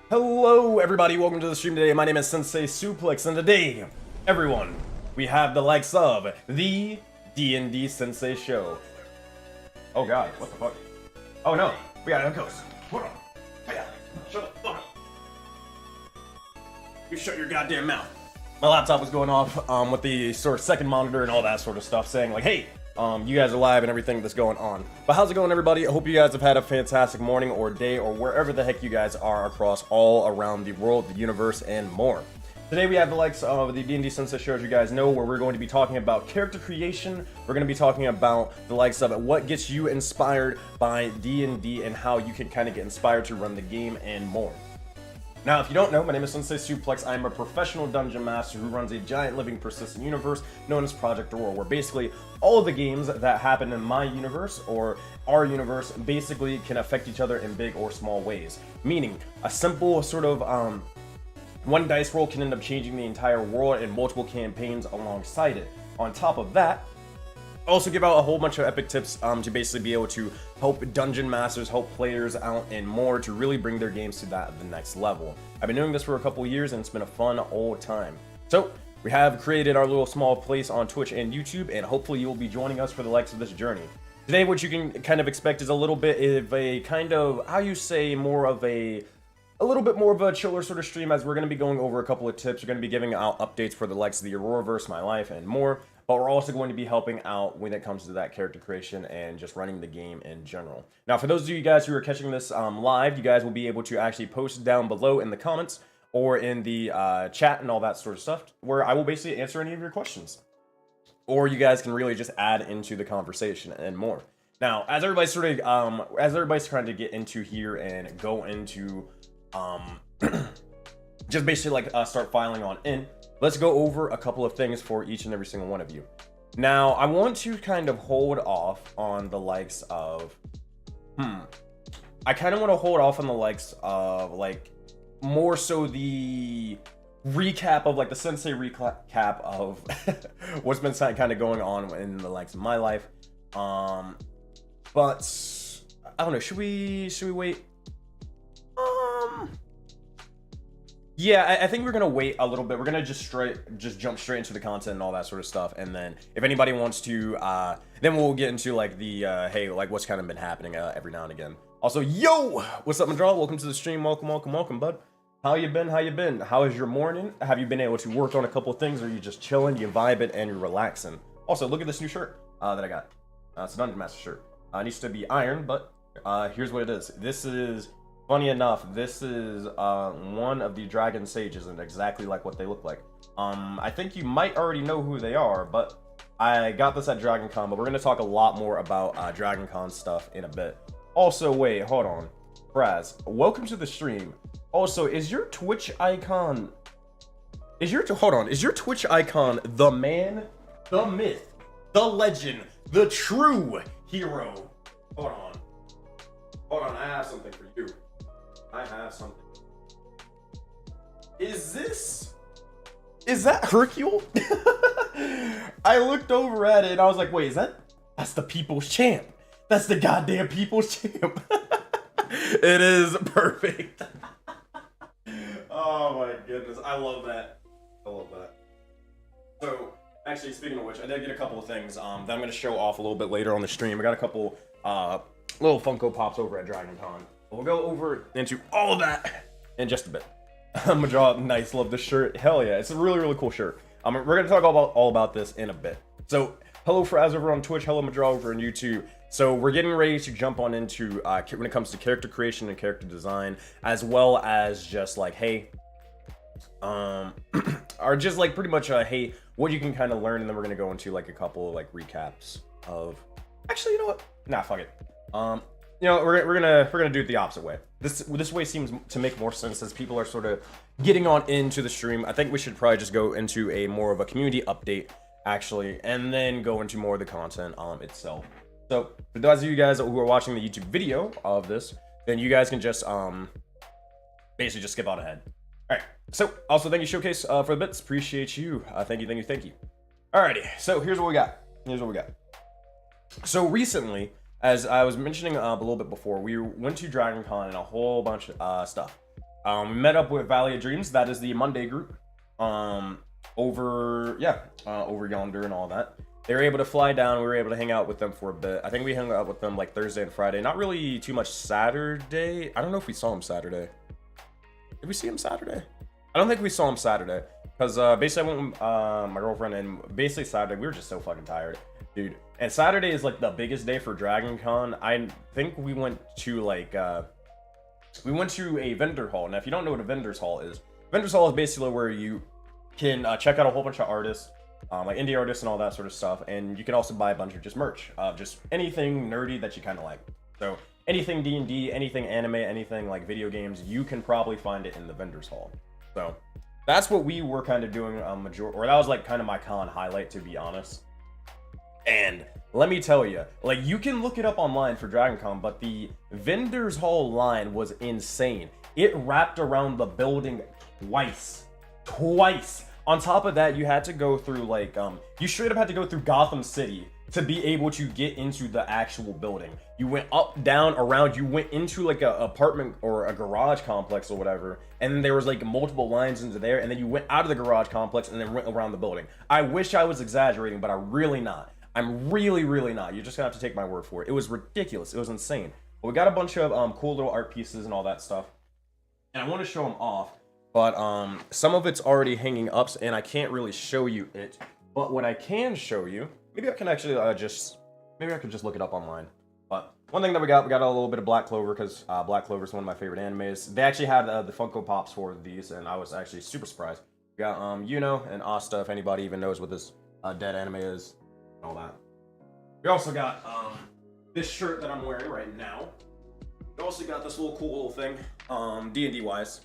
Hello everybody, welcome to the stream today. My name is SenseiSuplex, and today, everyone, we have the likes of the D&D Sensei show. Oh god, what the fuck? Oh no, we got echoes. Hold on. Hey, shut the fuck up. You shut your goddamn mouth. My laptop was going off with the sort of second monitor and all that sort of stuff, saying like, hey, you guys are live and everything that's going on. But how's it going, everybody? I hope you guys have had a fantastic morning or day or wherever the heck you guys are across all around the world, the universe, and more. Today we have the likes of the D&D Sensei show, as you guys know, where we're going to be talking about character creation. We're going to be talking about the likes of what gets you inspired by D&D and how you can kind of get inspired to run the game and more. Now, if you don't know, my name is SenseiSuplex. I'm a professional dungeon master who runs a giant living persistent universe known as Project Aurora, where basically all of the games that happen in my universe or our universe basically can affect each other in big or small ways. Meaning, a simple sort of one dice roll can end up changing the entire world and multiple campaigns alongside it. On top of that, I also give out a whole bunch of epic tips to basically be able to help dungeon masters, help players out, and more to really bring their games to the next level. I've been doing this for a couple years, and it's been a fun old time. So, we have created our little small place on Twitch and YouTube, and hopefully you will be joining us for the likes of this journey. Today, what you can kind of expect is a little bit of a kind of, how you say, more of a little bit more of a chiller sort of stream, as we're going to be going over a couple of tips. We're going to be giving out updates for the likes of the Auroraverse, my life, and more. But we're also going to be helping out when it comes to that character creation and just running the game in general. Now, for those of you guys who are catching this live, you guys will be able to actually post down below in the comments or in the chat and all that sort of stuff, where I will basically answer any of your questions. Or you guys can really just add into the conversation and more. Now, as everybody's sort of, as everybody's trying to get into here and go into, just basically like start filing on in, let's go over a couple of things for each and every single one of you. Now, I want to kind of hold off on the likes of, I kind of want to hold off on the likes of, like, more so the recap of, like, the Sensei recap of what's been kind of going on in the likes of my life. But, I don't know, should we wait? Yeah, I think we're gonna wait a little bit. We're gonna just jump straight into the content and all that sort of stuff, and then if anybody wants to, then we'll get into like the hey, like what's kind of been happening every now and again. Also, yo, what's up, Madral? Welcome to the stream. Welcome, bud. How you been? How is your morning? Have you been able to work on a couple of things, or are you just chilling, you vibe it, and you're relaxing? Also, look at this new shirt that I got. It's a Dungeon Master shirt. It needs to be ironed, but here's what it is. This is. Funny enough, this is one of the Dragon Sages, and exactly like what they look like. I think you might already know who they are, but I got this at Dragon Con, but we're going to talk a lot more about Dragon Con stuff in a bit. Also, wait, hold on. Braz, welcome to the stream. Also, is your Twitch icon... Is your Twitch icon the man, the myth, the legend, the true hero? Hold on, I have something for you. I have something. Is that Hercule? I looked over at it and I was like, wait, that's the people's champ. That's the goddamn people's champ. It is perfect. Oh my goodness, I love that. So, actually, speaking of which, I did get a couple of things that I'm going to show off a little bit later on the stream. I got a couple little Funko Pops over at Dragon Con. We'll go over into all of that in just a bit. Madra, nice, love the shirt. Hell yeah, it's a really, really cool shirt. We're gonna talk all about this in a bit. So, hello Fraz over on Twitch, hello Madra over on YouTube. So we're getting ready to jump on into when it comes to character creation and character design, as well as just like, hey, or just like pretty much hey, what you can kind of learn, and then we're gonna go into like a couple like recaps of. Actually, you know what? Nah, fuck it. You know, we're gonna do it the opposite way. This way seems to make more sense as people are sort of getting on into the stream. I think we should probably just go into a more of a community update, actually, and then go into more of the content itself. So for those of you guys who are watching the YouTube video of this, then you guys can just basically just skip out ahead. All right. So also thank you Showcase for the bits. Appreciate you. Thank you. Alrighty. So here's what we got. So recently, as I was mentioning a little bit before, we went to Dragon Con and a whole bunch of stuff. We met up with Valley of Dreams. That is the Monday group. Over yonder and all that. They were able to fly down. We were able to hang out with them for a bit. I think we hung out with them like Thursday and Friday. Not really too much Saturday. I don't know if we saw him Saturday. Did we see him Saturday? I don't think we saw him Saturday. Because basically I went with my girlfriend, and basically Saturday, we were just so fucking tired. Dude. And Saturday is like the biggest day for Dragon Con. I think we went to like, we went to a vendor hall. Now, if you don't know what a vendor's hall is basically where you can check out a whole bunch of artists. Like indie artists and all that sort of stuff, and you can also buy a bunch of just merch, just anything nerdy that you kind of like. So anything D&D, anything anime, anything like video games, you can probably find it in the vendors hall. So that's what we were kind of doing, or that was like kind of my con highlight, to be honest. And let me tell you, like, you can look it up online for Dragon Con, but the vendors hall line was insane. It wrapped around the building twice. On top of that, you had to go through like, you straight up had to go through Gotham City to be able to get into the actual building. You went up, down, around, you went into like a apartment or a garage complex or whatever, and then there was like multiple lines into there, and then you went out of the garage complex and then went around the building. I wish I was exaggerating, but I'm really not. I'm really not. You're just gonna have to take my word for it. It was ridiculous. It was insane. But we got a bunch of cool little art pieces and all that stuff, and I want to show them off. But some of it's already hanging up, and I can't really show you it. But what I can show you, maybe I can actually maybe I could just look it up online. But one thing that we got a little bit of Black Clover, because Black Clover is one of my favorite animes. They actually had the Funko Pops for these, and I was actually super surprised. We got Yuno and Asta, if anybody even knows what this dead anime is, and all that. We also got this shirt that I'm wearing right now. We also got this little cool little thing, D&D wise.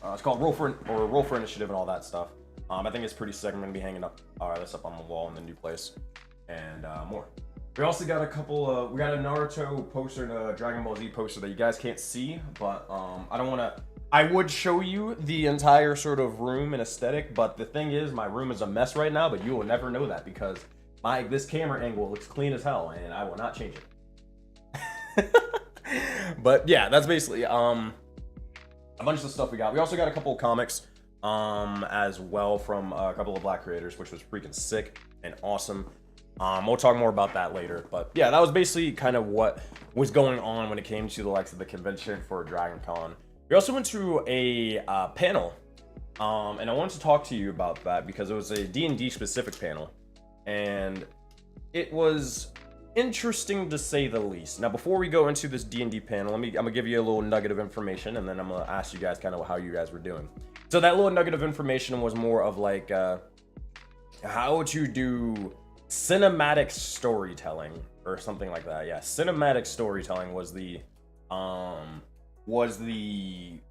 It's called Roll for Initiative and all that stuff. I think it's pretty sick. I'm gonna be hanging up this up on the wall in the new place, and more. We also got a couple. We got a Naruto poster and a Dragon Ball Z poster that you guys can't see, but I don't want to. I would show you the entire sort of room and aesthetic, but the thing is, my room is a mess right now. But you will never know that because this camera angle looks clean as hell, and I will not change it. But yeah, that's basically a bunch of the stuff we got. We also got a couple of comics as well from a couple of Black creators, which was freaking sick and awesome. We'll talk more about that later. But yeah, that was basically kind of what was going on when it came to the likes of the convention for Dragon Con. We also went to a panel, and I wanted to talk to you about that because it was a D&D specific panel, and it was interesting to say the least. Now, before we go into this D&D panel, I'm gonna give you a little nugget of information, and then I'm gonna ask you guys kind of how you guys were doing. So that little nugget of information was more of like how to do cinematic storytelling or something like that. Yeah, cinematic storytelling was the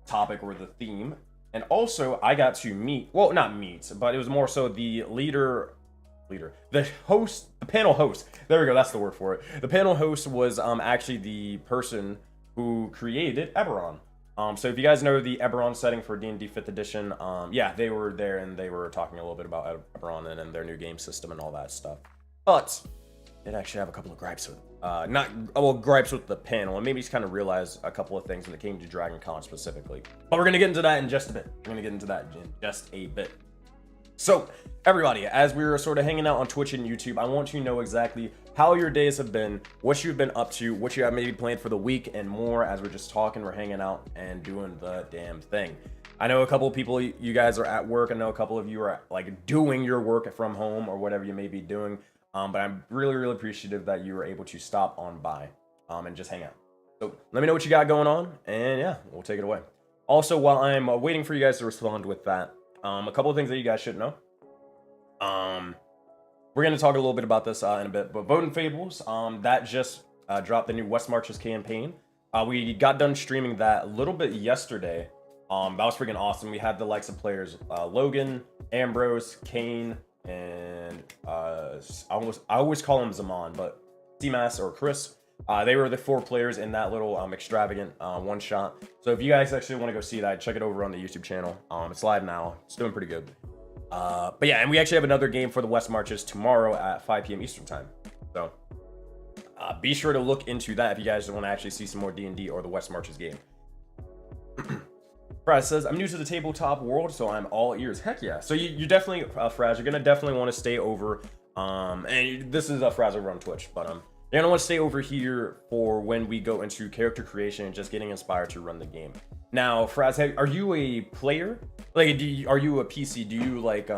topic or the theme. And also I got to meet, well, not meet, but it was more so the the panel host. There we go, that's the word for it. The panel host was actually the person who created Eberron. So if you guys know the Eberron setting for D&D 5th edition, yeah, they were there and they were talking a little bit about Eberron and their new game system and all that stuff. But I did actually have a couple of gripes with gripes with the panel, and maybe just kind of realize a couple of things when it came to Dragon Con specifically. But we're gonna get into that in just a bit. So, everybody, as we were sort of hanging out on Twitch and YouTube, I want you to know exactly how your days have been, what you've been up to, what you have maybe planned for the week, and more as we're just talking, we're hanging out, and doing the damn thing. I know a couple of people, you guys are at work. I know a couple of you are like doing your work from home or whatever you may be doing. But I'm really, really appreciative that you were able to stop on by and just hang out. So let me know what you got going on, and yeah, we'll take it away. Also, while I'm waiting for you guys to respond with that, a couple of things that you guys should know. We're going to talk a little bit about this in a bit, but Voden Fables, that just dropped the new West Marches campaign. We got done streaming that a little bit yesterday. That was freaking awesome. We had the likes of players Logan, Ambrose, Kane, and I always call him Zaman, but C-Mass or Chris. They were the 4 players in that little extravagant one shot. So if you guys actually want to go see that, check it over on the YouTube channel. It's live now. It's doing pretty good. But yeah, and we actually have another game for the West Marches tomorrow at 5 p.m. Eastern time. So be sure to look into that if you guys want to actually see some more D&D or the West Marches game. Fraz says, I'm new to the tabletop world, so I'm all ears. Heck yeah. So you definitely, Fraz, you're gonna definitely want to stay over, and this is Fraz over on Twitch, but you're gonna want to stay over here for when we go into character creation and just getting inspired to run the game. Now, Fraz, are you a player? Like, are you a PC? Do you like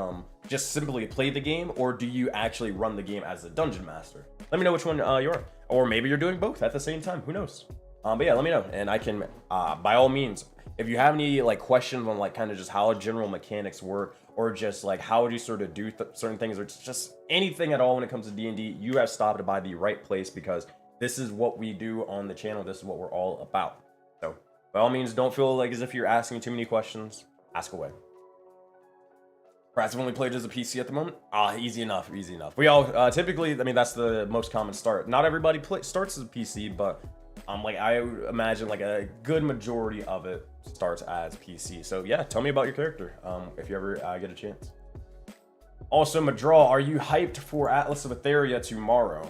just simply play the game, or do you actually run the game as a dungeon master? Let me know which one you are, or maybe you're doing both at the same time. Who knows? But yeah, let me know, and I can, by all means, if you have any like questions on like kind of just how general mechanics work, or just like how would you sort of do certain things, or just anything at all when it comes to D&D, you have stopped by the right place, because this is what we do on the channel. This is what we're all about. So by all means, don't feel like as if you're asking too many questions. Ask away. Perhaps I've only played as a PC at the moment. Easy enough, easy enough. We all typically, I mean, that's the most common start. Not everybody starts as a PC, but like I would imagine like a good majority of it starts as PC. So yeah, tell me about your character if you ever get a chance. Also, Madraw, are you hyped for Atlas of Etheria tomorrow?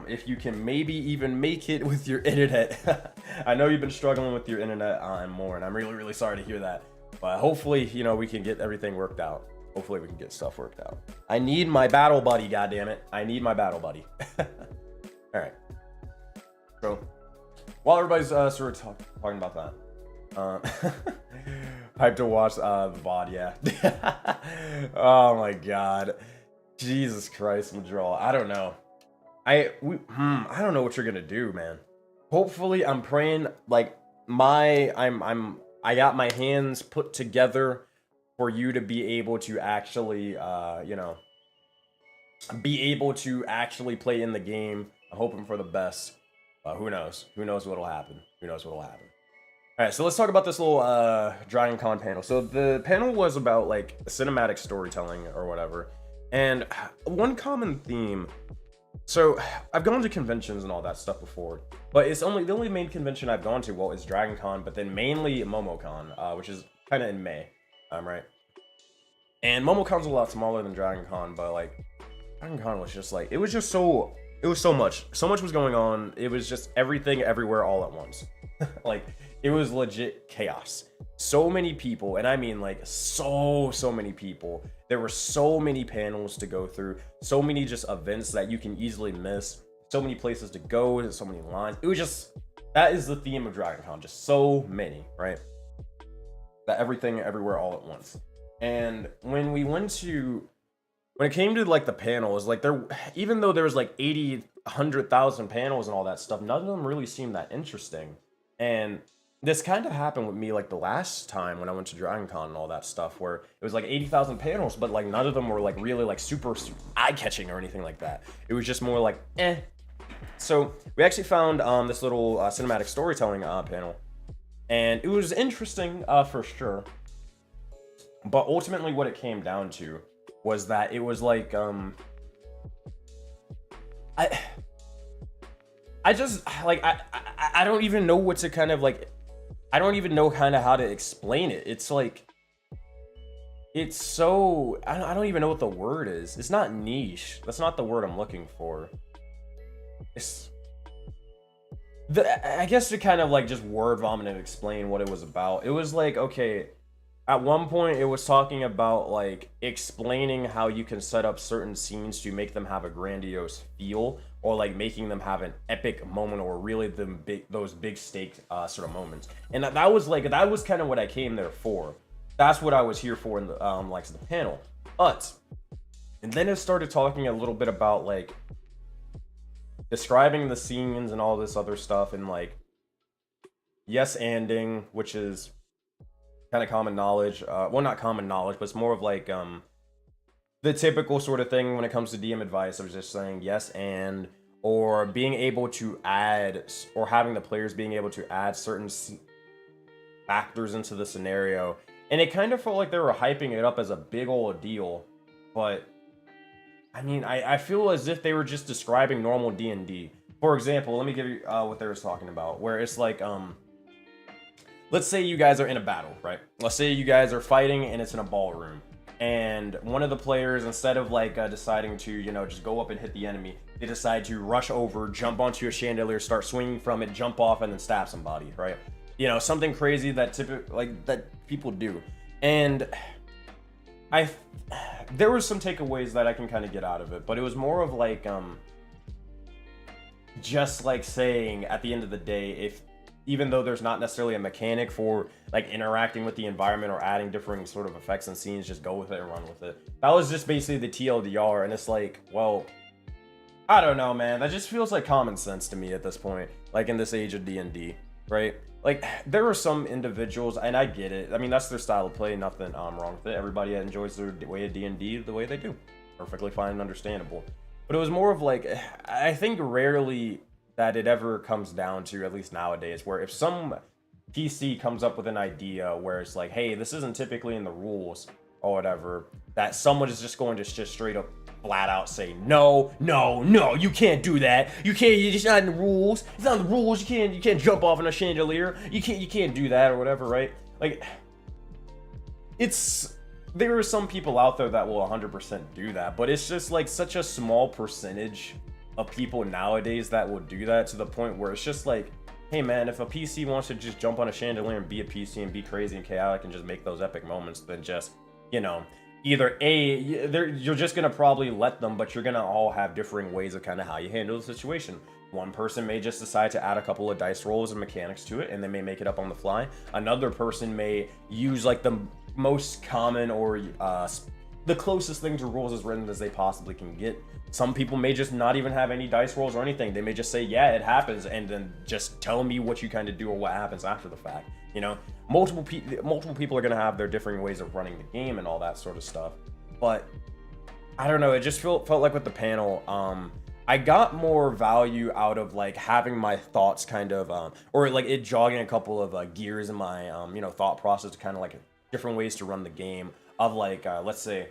If you can maybe even make it with your internet. I know you've been struggling with your internet and more, and I'm really, really sorry to hear that. But hopefully, you know, we can get everyththing worked out. Hopefully we can get stuff worked out. I need my battle buddy, goddammit. I need my battle buddy. Alright. So, while everybody's sort of talking about that. Hyped to watch the VOD, yeah. Oh my god. Jesus Christ, Madraw. I don't know. I don't know what you're gonna do, man. Hopefully, I'm praying like I got my hands put together for you to be able to actually, you know, be able to actually play in the game. I'm hoping for the best. Who knows? Who knows what'll happen? Who knows what'll happen? All right, so let's talk about this little Dragon Con panel. So the panel was about like cinematic storytelling or whatever, and one common theme. So I've gone to conventions and all that stuff before, but it's the only main convention I've gone to, well, is Dragon Con, but then mainly MomoCon, which is kind of in May, right? And MomoCon's a lot smaller than Dragon Con, but like Dragon Con was just like, it was so much was going on. It was just everything everywhere all at once. Like it was legit chaos. So many people, and I mean like so many people. There were so many panels to go through, so many just events that you can easily miss, so many places to go, so many lines. It was just, that is the theme of Dragon Con, just so many, right? That everything everywhere all at once. And when it came to like the panels, like even though there was like 80, 100,000 panels and all that stuff, none of them really seemed that interesting. And this kind of happened with me like the last time when I went to Dragon Con and all that stuff, where it was like 80,000 panels, but like none of them were like really like super eye-catching or anything like that. It was just more like eh. So we actually found this little cinematic storytelling panel, and it was interesting for sure. But ultimately what it came down to was that it was like I just like I don't even know what to kind of like, I don't even know kind of how to explain it. It's like, it's so, I don't even know what the word is. It's not niche. That's not the word I'm looking for. I guess to kind of like just word vomit and explain what it was about. It was like, okay, at one point it was talking about like explaining how you can set up certain scenes to make them have a grandiose feel, or like making them have an epic moment, or really those big stake sort of moments. And that was kind of what I came there for. That's what I was here for in the like the panel. And then it started talking a little bit about like describing the scenes and all this other stuff, and like yes-anding, which is kind of common knowledge. Well, not common knowledge, but it's more of like the typical sort of thing when it comes to DM advice. I was just saying yes and, or being able to add, or having the players being able to add certain factors into the scenario. And it kind of felt like they were hyping it up as a big old deal, but I mean, I feel as if they were just describing normal D&D. For example, let me give you what they were talking about, where it's like, let's say you guys are in a battle, right? Let's say you guys are fighting and it's in a ballroom, and one of the players, instead of like deciding to, you know, just go up and hit the enemy, they decide to rush over, jump onto a chandelier, start swinging from it, jump off, and then stab somebody, right? you know, something crazy that that people do. And there was some takeaways that I can kind of get out of it, but it was more of like just like saying at the end of the day, if even though there's not necessarily a mechanic for like interacting with the environment or adding different sort of effects and scenes, just go with it and run with it. That was just basically the TLDR, and it's like, well, I don't know, man. That just feels like common sense to me at this point, like in this age of D&D, right? Like, there are some individuals, and I get it. I mean, that's their style of play, nothing wrong with it. Everybody enjoys their way of D&D the way they do. Perfectly fine and understandable. But it was more of like, I think rarely that it ever comes down to, at least nowadays, where if some PC comes up with an idea where it's like, hey, this isn't typically in the rules or whatever, that someone is just going to just straight up flat out say, no, you can't do that. You can't, it's not in the rules. It's not in the rules. You can't jump off in a chandelier. You can't do that or whatever, right? Like, there are some people out there that will 100% do that, but it's just like such a small percentage of people nowadays that will do that, to the point where it's just like, hey man, if a PC wants to just jump on a chandelier and be a PC and be crazy and chaotic and just make those epic moments, then just, you know, either you're just gonna probably let them, but you're gonna all have differing ways of kind of how you handle the situation. One person may just decide to add a couple of dice rolls and mechanics to it, and they may make it up on the fly. Another person may use like the most common or the closest thing to rules as written as they possibly can get. Some people may just not even have any dice rolls or anything. They may just say, yeah, it happens, and then just tell me what you kind of do or what happens after the fact. You know, multiple people are going to have their differing ways of running the game and all that sort of stuff. But I don't know, it just felt like with the panel, I got more value out of like having my thoughts kind of, or like it jogging a couple of gears in my, you know, thought process, kind of like different ways to run the game, of like, let's say,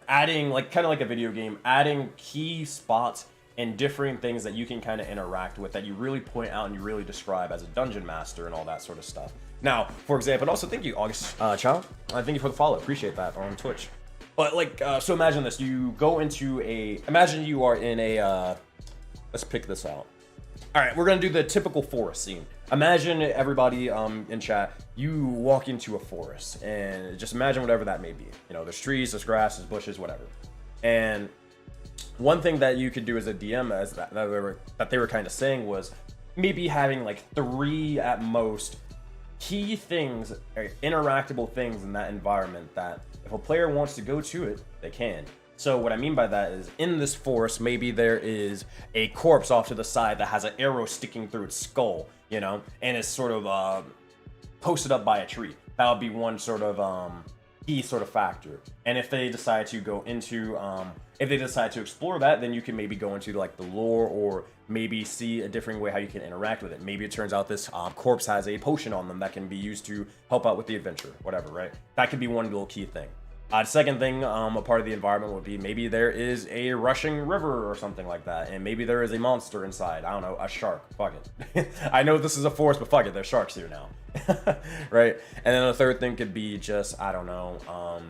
adding, like, kind of like a video game, adding key spots and different things that you can kind of interact with, that you really point out and you really describe as a dungeon master and all that sort of stuff. Now, for example, and also thank you, August Chow. Thank you for the follow. Appreciate that on Twitch. But like, so imagine this. You go into imagine you are in a, let's pick this out. All right, we're gonna do the typical forest scene. Imagine everybody in chat, you walk into a forest, and just imagine whatever that may be. You know, there's trees, there's grass, there's bushes, whatever. And one thing that you could do as a DM, as that they were kind of saying, was maybe having like 3 at most key things, or interactable things in that environment, that if a player wants to go to it, they can. So what I mean by that is, in this forest, maybe there is a corpse off to the side that has an arrow sticking through its skull, you know, and it's sort of posted up by a tree. That would be one sort of key sort of factor. And if they decide to go into, if they decide to explore that, then you can maybe go into like the lore, or maybe see a different way how you can interact with it. Maybe it turns out this corpse has a potion on them that can be used to help out with the adventure, whatever, right? That could be one little key thing. The second thing, a part of the environment would be, maybe there is a rushing river or something like that, and maybe there is a monster inside. I don't know, a shark. Fuck it. I know this is a forest, but fuck it, there's sharks here now. Right? And then the third thing could be just, I don't know,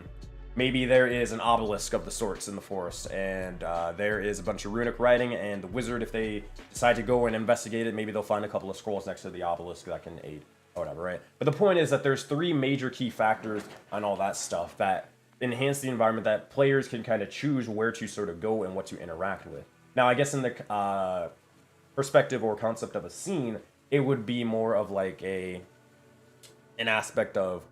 maybe there is an obelisk of the sorts in the forest, and there is a bunch of runic writing, and the wizard, if they decide to go and investigate it, maybe they'll find a couple of scrolls next to the obelisk that can aid, or whatever, right? But the point is that there's 3 major key factors and all that stuff that enhance the environment, that players can kind of choose where to sort of go and what to interact with. Now, I guess in the perspective or concept of a scene, it would be more of like an aspect of,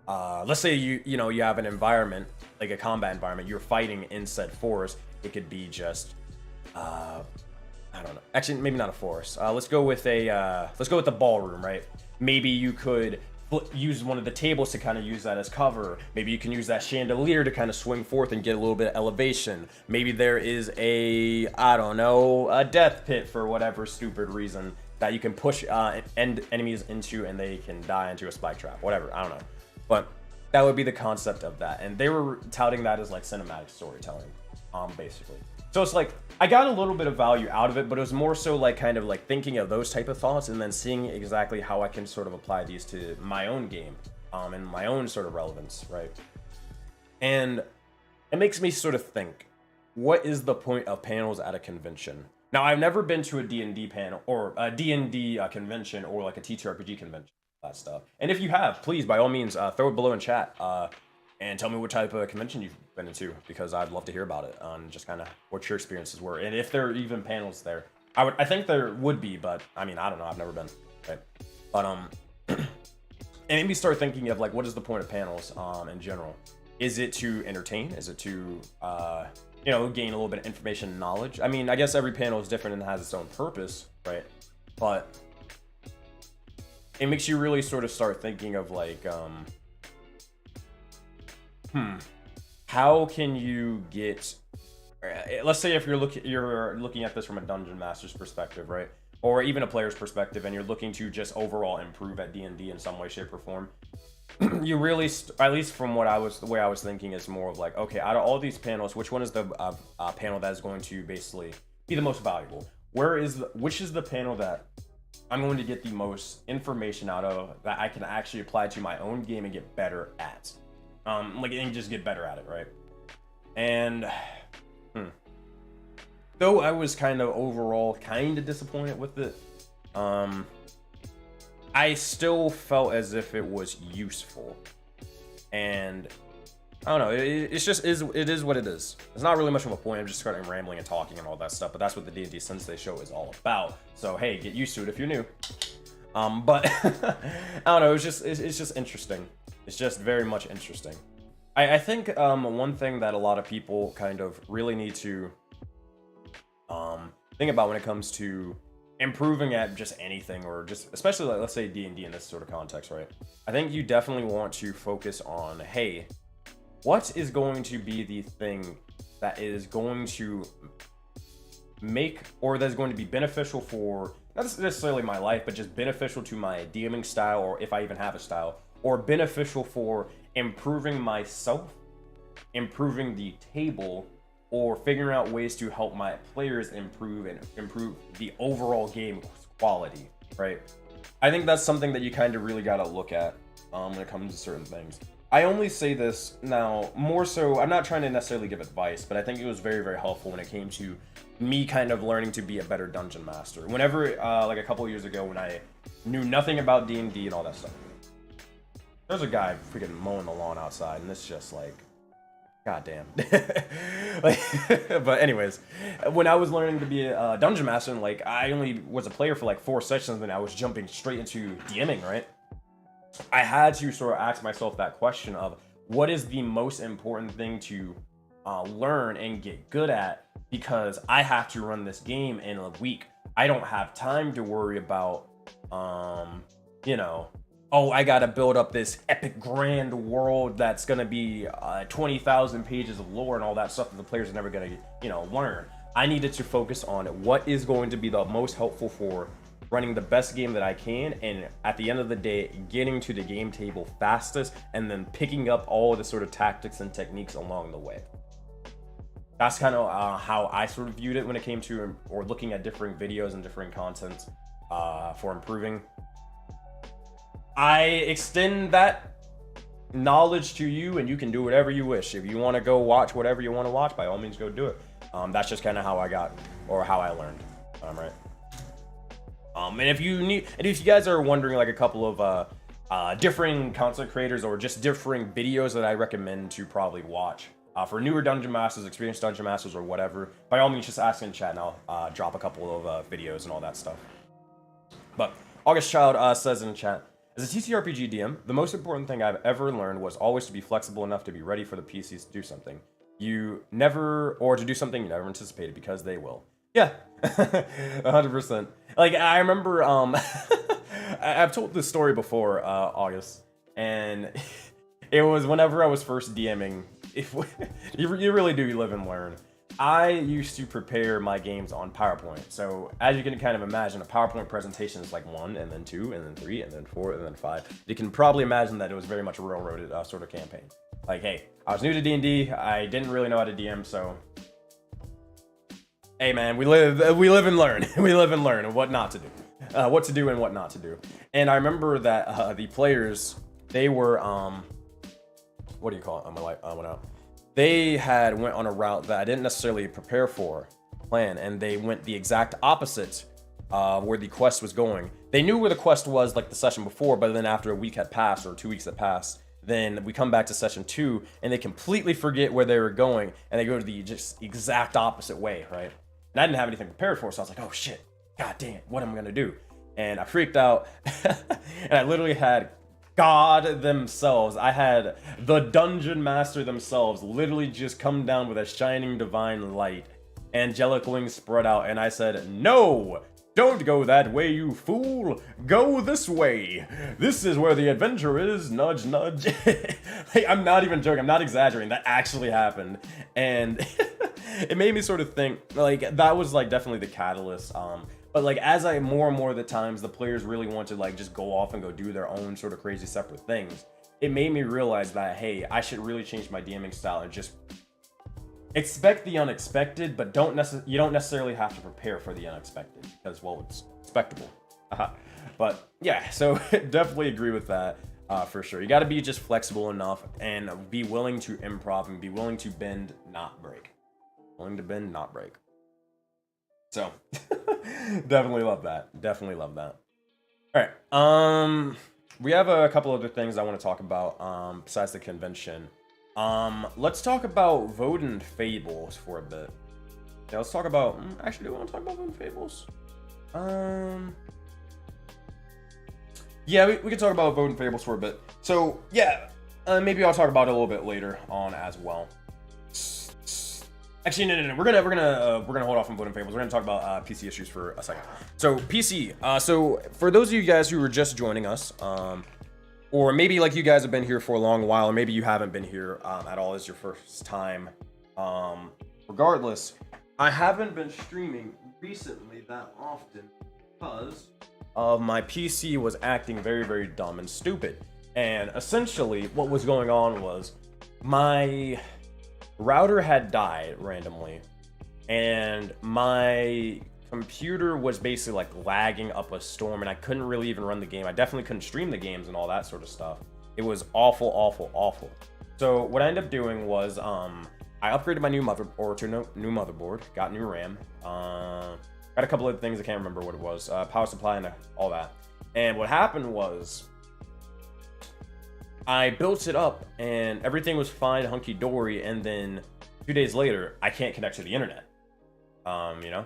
let's say you know, you have an environment, like a combat environment, you're fighting in said forest. It could be just, I don't know. Actually, maybe not a forest. Let's go with the ballroom, right? Maybe you could use one of the tables to kind of use that as cover. Maybe you can use that chandelier to kind of swing forth and get a little bit of elevation. Maybe there is I don't know, a death pit for whatever stupid reason that you can push enemies into, and they can die into a spike trap, whatever, I don't know. But that would be the concept of that, and they were touting that as like cinematic storytelling, basically. So it's like, I got a little bit of value out of it, but it was more so like kind of like thinking of those type of thoughts and then seeing exactly how I can sort of apply these to my own game, and my own sort of relevance, right? And it makes me sort of think, what is the point of panels at a convention? Now, I've never been to a D&D panel, or a D&D convention, or like a TTRPG convention. that stuff. And if you have, please, by all means, throw it below in chat and tell me what type of convention you've been into, because I'd love to hear about it, just kind of what your experiences were, and if there are even panels there. I think there would be, but I mean, I don't know, I've never been, right? But it made me start thinking of like, what is the point of panels in general? Is it to entertain? Is it to you know, gain a little bit of information and knowledge? I mean, I guess every panel is different and has its own purpose, right? But it makes you really sort of start thinking of like, how can you get, let's say if you're looking at this from a dungeon master's perspective, right? Or even a player's perspective, and you're looking to just overall improve at D&D in some way, shape, or form. You really, at least from the way I was thinking, is more of like, okay, out of all these panels, which one is the panel that is going to basically be the most valuable? Which is the panel that I'm going to get the most information out of, that I can actually apply to my own game and get better at? And just get better at it, right? And though I was kind of overall kind of disappointed with it, I still felt as if it was useful. And I don't know, it is what it is. It's not really much of a point. I'm just starting rambling and talking and all that stuff, but that's what the D&D Sensei show is all about. So hey, get used to it if you're new. But I don't know, it's just interesting. It's just very much interesting. I think one thing that a lot of people kind of really need to think about when it comes to improving at just anything, or just especially like, let's say D&D in this sort of context, right? I think you definitely want to focus on, hey, what is going to be the thing that is going to make, or that's going to be beneficial for, not necessarily my life, but just beneficial to my DMing style, or if I even have a style, or beneficial for improving myself, improving the table, or figuring out ways to help my players improve the overall game quality, right? I think that's something that you kind of really got to look at when it comes to certain things. I only say this now more so, I'm not trying to necessarily give advice, but I think it was very, very helpful when it came to me kind of learning to be a better dungeon master. Whenever, like a couple years ago when I knew nothing about D&D and all that stuff, there's a guy freaking mowing the lawn outside, and it's just like, god damn. But anyways, when I was learning to be a dungeon master, and like I only was a player for like 4 sessions, and I was jumping straight into DMing, right? I had to sort of ask myself that question of, what is the most important thing to learn and get good at, because I have to run this game in a week. I don't have time to worry about you know, oh, I gotta build up this epic grand world that's gonna be 20,000 pages of lore and all that stuff that the players are never gonna, you know, learn. I needed to focus on what is going to be the most helpful for running the best game that I can, and at the end of the day, getting to the game table fastest, and then picking up all the sort of tactics and techniques along the way. That's kind of how I sort of viewed it when it came to, or looking at different videos and different content for improving. I extend that knowledge to you, and you can do whatever you wish. If you want to go watch whatever you want to watch, by all means go do it. That's just kind of how I got, or how I learned, right? And if you guys are wondering, like a couple of differing content creators or just differing videos that I recommend to probably watch for newer dungeon masters, experienced dungeon masters, or whatever, by all means just ask in chat, and I'll drop a couple of videos and all that stuff. But August Child says in chat, as a TTRPG DM, the most important thing I've ever learned was always to be flexible enough to be ready for the PCs to do something to do something you never anticipated, because they will. Yeah, 100%. Like, I remember, I've told this story before, August, and it was whenever I was first DMing. You really do live and learn. I used to prepare my games on PowerPoint. So as you can kind of imagine, a PowerPoint presentation is like 1, and then 2, and then 3, and then 4, and then 5. You can probably imagine that it was very much a railroaded sort of campaign. Like, hey, I was new to D&D. I didn't really know how to DM, so hey man, we live and learn. We live and learn what not to do, what to do and what not to do. And I remember that the players, they were what do you call it? On my life, I went out. They went on a route that I didn't necessarily prepare for, plan, and they went the exact opposite where the quest was going. They knew where the quest was like the session before, but then after a week had passed or 2 weeks had passed, then we come back to session 2 and they completely forget where they were going and they go to the just exact opposite way, right? And I didn't have anything prepared for it, so I was like, oh shit, god damn, what am I gonna do? And I freaked out and I literally had God themselves, I had the dungeon master themselves literally just come down with a shining divine light, angelic wings spread out, and I said, no! Don't go that way, you fool! Go this way! This is where the adventure is, nudge, nudge. Like, I'm not even joking, I'm not exaggerating, that actually happened. And it made me sort of think, like, that was, like, definitely the catalyst. But, like, as I, more and more of the times, the players really want to, like, just go off and go do their own sort of crazy separate things. It made me realize that, hey, I should really change my DMing style and just expect the unexpected, but you don't necessarily have to prepare for the unexpected because, well, it's expectable. But yeah, so definitely agree with that for sure. You got to be just flexible enough and be willing to improv and be willing to bend, not break. Willing to bend, not break. So definitely love that. Definitely love that. All right. We have a couple other things I want to talk about besides the convention. Let's talk about Voden Fables for a bit. Yeah, let's talk about, actually, do we want to talk about Voden Fables? Yeah, we can talk about Voden Fables for a bit. So, yeah, maybe I'll talk about it a little bit later on as well. Actually, no. We're gonna hold off on Voden Fables. We're gonna talk about PC issues for a second. So, PC. So, for those of you guys who were just joining us, or maybe like you guys have been here for a long while, or maybe you haven't been here at all, it's your first time. Regardless, I haven't been streaming recently that often because my PC was acting very, very dumb and stupid. And essentially, what was going on was my router had died randomly, and my computer was basically like lagging up a storm, and I couldn't really even run the game. I definitely couldn't stream the games and all that sort of stuff. It was awful, awful, awful. So what I ended up doing was I upgraded my new motherboard, got new RAM, got a couple of things I can't remember what it was, power supply and all that. And what happened was I built it up and everything was fine, hunky-dory, and then 2 days later I can't connect to the internet. You know?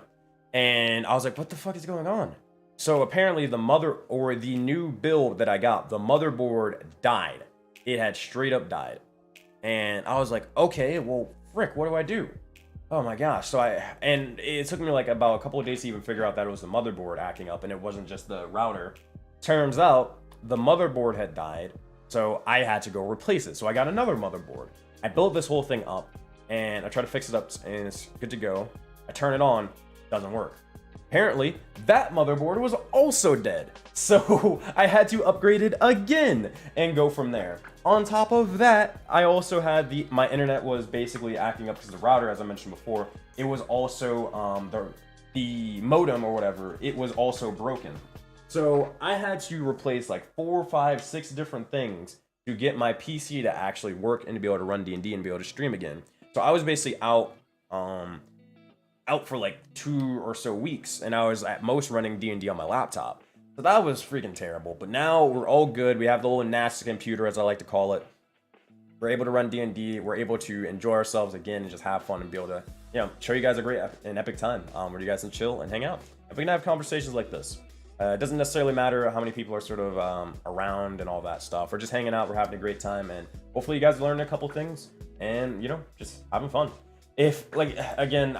And I was like, what the fuck is going on? So apparently the new build that I got, the motherboard died. It had straight up died. And I was like, okay, well, frick, what do I do? Oh my gosh. And it took me like about a couple of days to even figure out that it was the motherboard acting up and it wasn't just the router. Turns out the motherboard had died, so I had to go replace it. So I got another motherboard. I built this whole thing up and I tried to fix it up and it's good to go. I turn it on. Doesn't work. Apparently, that motherboard was also dead. So I had to upgrade it again and go from there. On top of that, I also had my internet was basically acting up because the router, as I mentioned before, it was also the modem or whatever, it was also broken. So I had to replace like 4, 5, 6 different things to get my PC to actually work and to be able to run D&D and be able to stream again. So I was basically out for like 2 or so weeks, and I was at most running D&D on my laptop. So that was freaking terrible. But now we're all good. We have the little NASA computer, as I like to call it. We're able to run D&D. We're able to enjoy ourselves again and just have fun and be able to, you know, show you guys a great and epic time where you guys can chill and hang out. If we can have conversations like this. It doesn't necessarily matter how many people are sort of around and all that stuff. We're just hanging out. We're having a great time, and hopefully you guys learn a couple things and, you know, just having fun. If, like, again,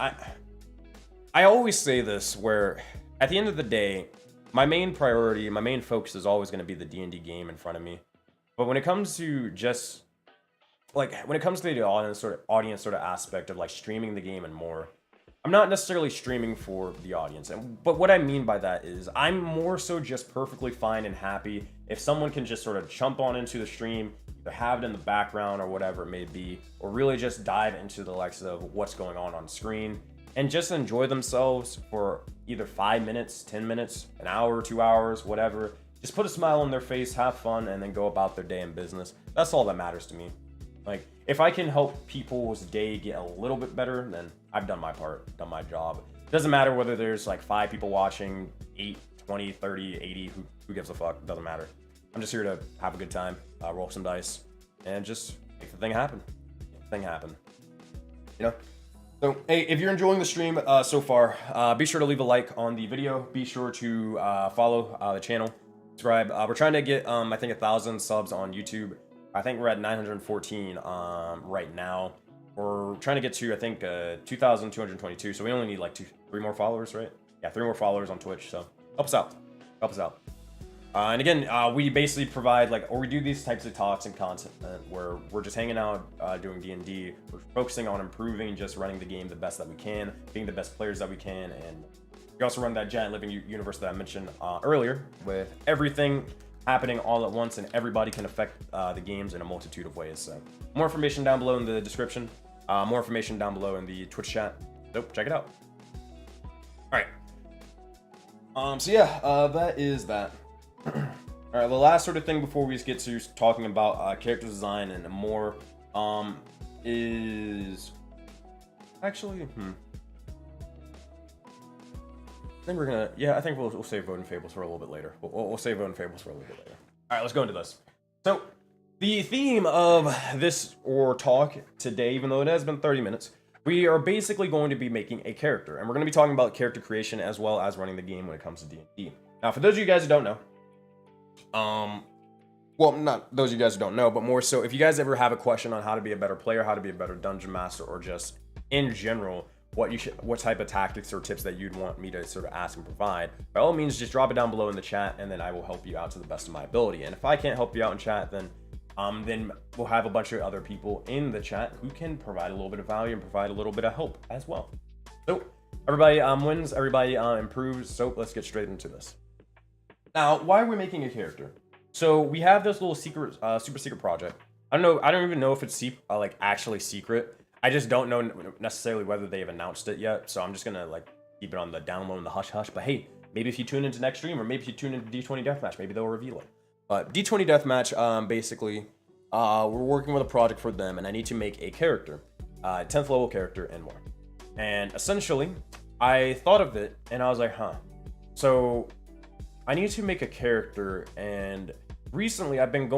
I always say this, where at the end of the day, my main priority, my main focus is always going to be the D&D game in front of me. But when it comes to just, like, when it comes to the audience sort of aspect of like streaming the game and more, I'm not necessarily streaming for the audience. But what I mean by that is I'm more so just perfectly fine and happy if someone can just sort of jump on into the stream, either have it in the background or whatever it may be, or really just dive into the likes of what's going on screen and just enjoy themselves for either 5 minutes, 10 minutes, an hour, 2 hours, whatever. Just put a smile on their face, have fun, and then go about their day in business. That's all that matters to me. Like, if I can help people's day get a little bit better, then I've done my part, done my job. It doesn't matter whether there's like 5 people watching, 8, 20, 30, 80, who gives a fuck? It doesn't matter. I'm just here to have a good time, roll some dice, and just make the thing happen. You know? So, hey, if you're enjoying the stream so far, be sure to leave a like on the video. Be sure to follow the channel, subscribe. We're trying to get, I think, 1,000 subs on YouTube. I think we're at 914 right now. We're trying to get to, I think, 2,222. So we only need like 3 more followers, right? Yeah, 3 more followers on Twitch. So help us out. Help us out. And again, we basically provide or we do these types of talks and content where we're just hanging out, doing D&D. We're focusing on improving, just running the game the best that we can, being the best players that we can, and we also run that giant living universe that I mentioned earlier, with everything happening all at once, and everybody can affect the games in a multitude of ways. So more information down below in the description, more information down below in the Twitch chat. So check it out. All right. So yeah, that is that. All right, the last sort of thing before we get to talking about character design and more is actually I think we're gonna, I think we'll save Voden Fables for a little bit later. We'll save Voden Fables for a little bit later. All right, let's go into this. So the theme of this talk today, even though it has been 30 minutes, we are basically going to be making a character, and we're going to be talking about character creation as well as running the game when it comes to D&D. Now, for those of you guys who don't know, well, not those of you guys who don't know, but more so, if you guys ever have a question on how to be a better player, how to be a better dungeon master, or just in general, what type of tactics or tips that you'd want me to sort of ask and provide, by all means, just drop it down below in the chat, and then I will help you out to the best of my ability. And if I can't help you out in chat, then we'll have a bunch of other people in the chat who can provide a little bit of value and provide a little bit of help as well. So everybody wins, everybody improves. So let's get straight into this. Now, why are we making a character? So we have this little secret, super secret project. I don't even know if it's actually secret. I just don't know necessarily whether they've announced it yet. So I'm just gonna keep it on the down low and the hush hush. But hey, maybe if you tune into next stream, or maybe if you tune into D20 Deathmatch, maybe they'll reveal it. But D20 Deathmatch, basically, we're working with a project for them, and I need to make a character, 10th level character and more. And essentially, I thought of it, and I was like, so I need to make a character. And recently, I've been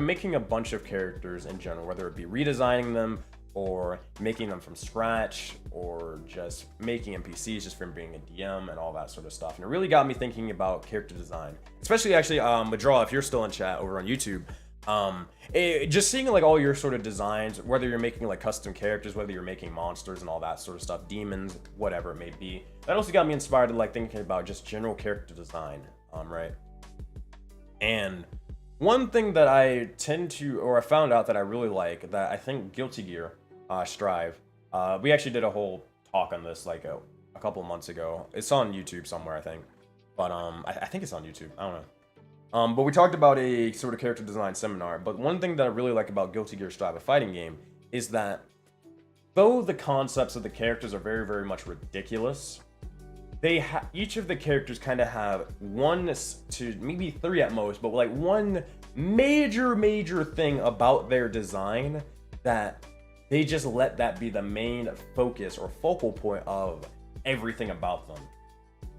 making a bunch of characters in general, whether it be redesigning them, or making them from scratch, or just making NPCs just from being a DM and all that sort of stuff. And it really got me thinking about character design, especially actually, Madraw, if you're still in chat over on YouTube, just seeing all your sort of designs, whether you're making custom characters, whether you're making monsters and all that sort of stuff, demons, whatever it may be. That also got me inspired to thinking about just general character design, right? And one thing that I I found out that I really like, that I think Guilty Gear strive. We actually did a whole talk on this a couple months ago. It's on YouTube somewhere, I think. But I think it's on YouTube. I don't know. But we talked about a sort of character design seminar. But one thing that I really like about Guilty Gear Strive, a fighting game, is that though the concepts of the characters are very, very much ridiculous, each of the characters kind of have 1 to maybe 3 at most, but one major thing about their design that they just let that be the main focus or focal point of everything about them.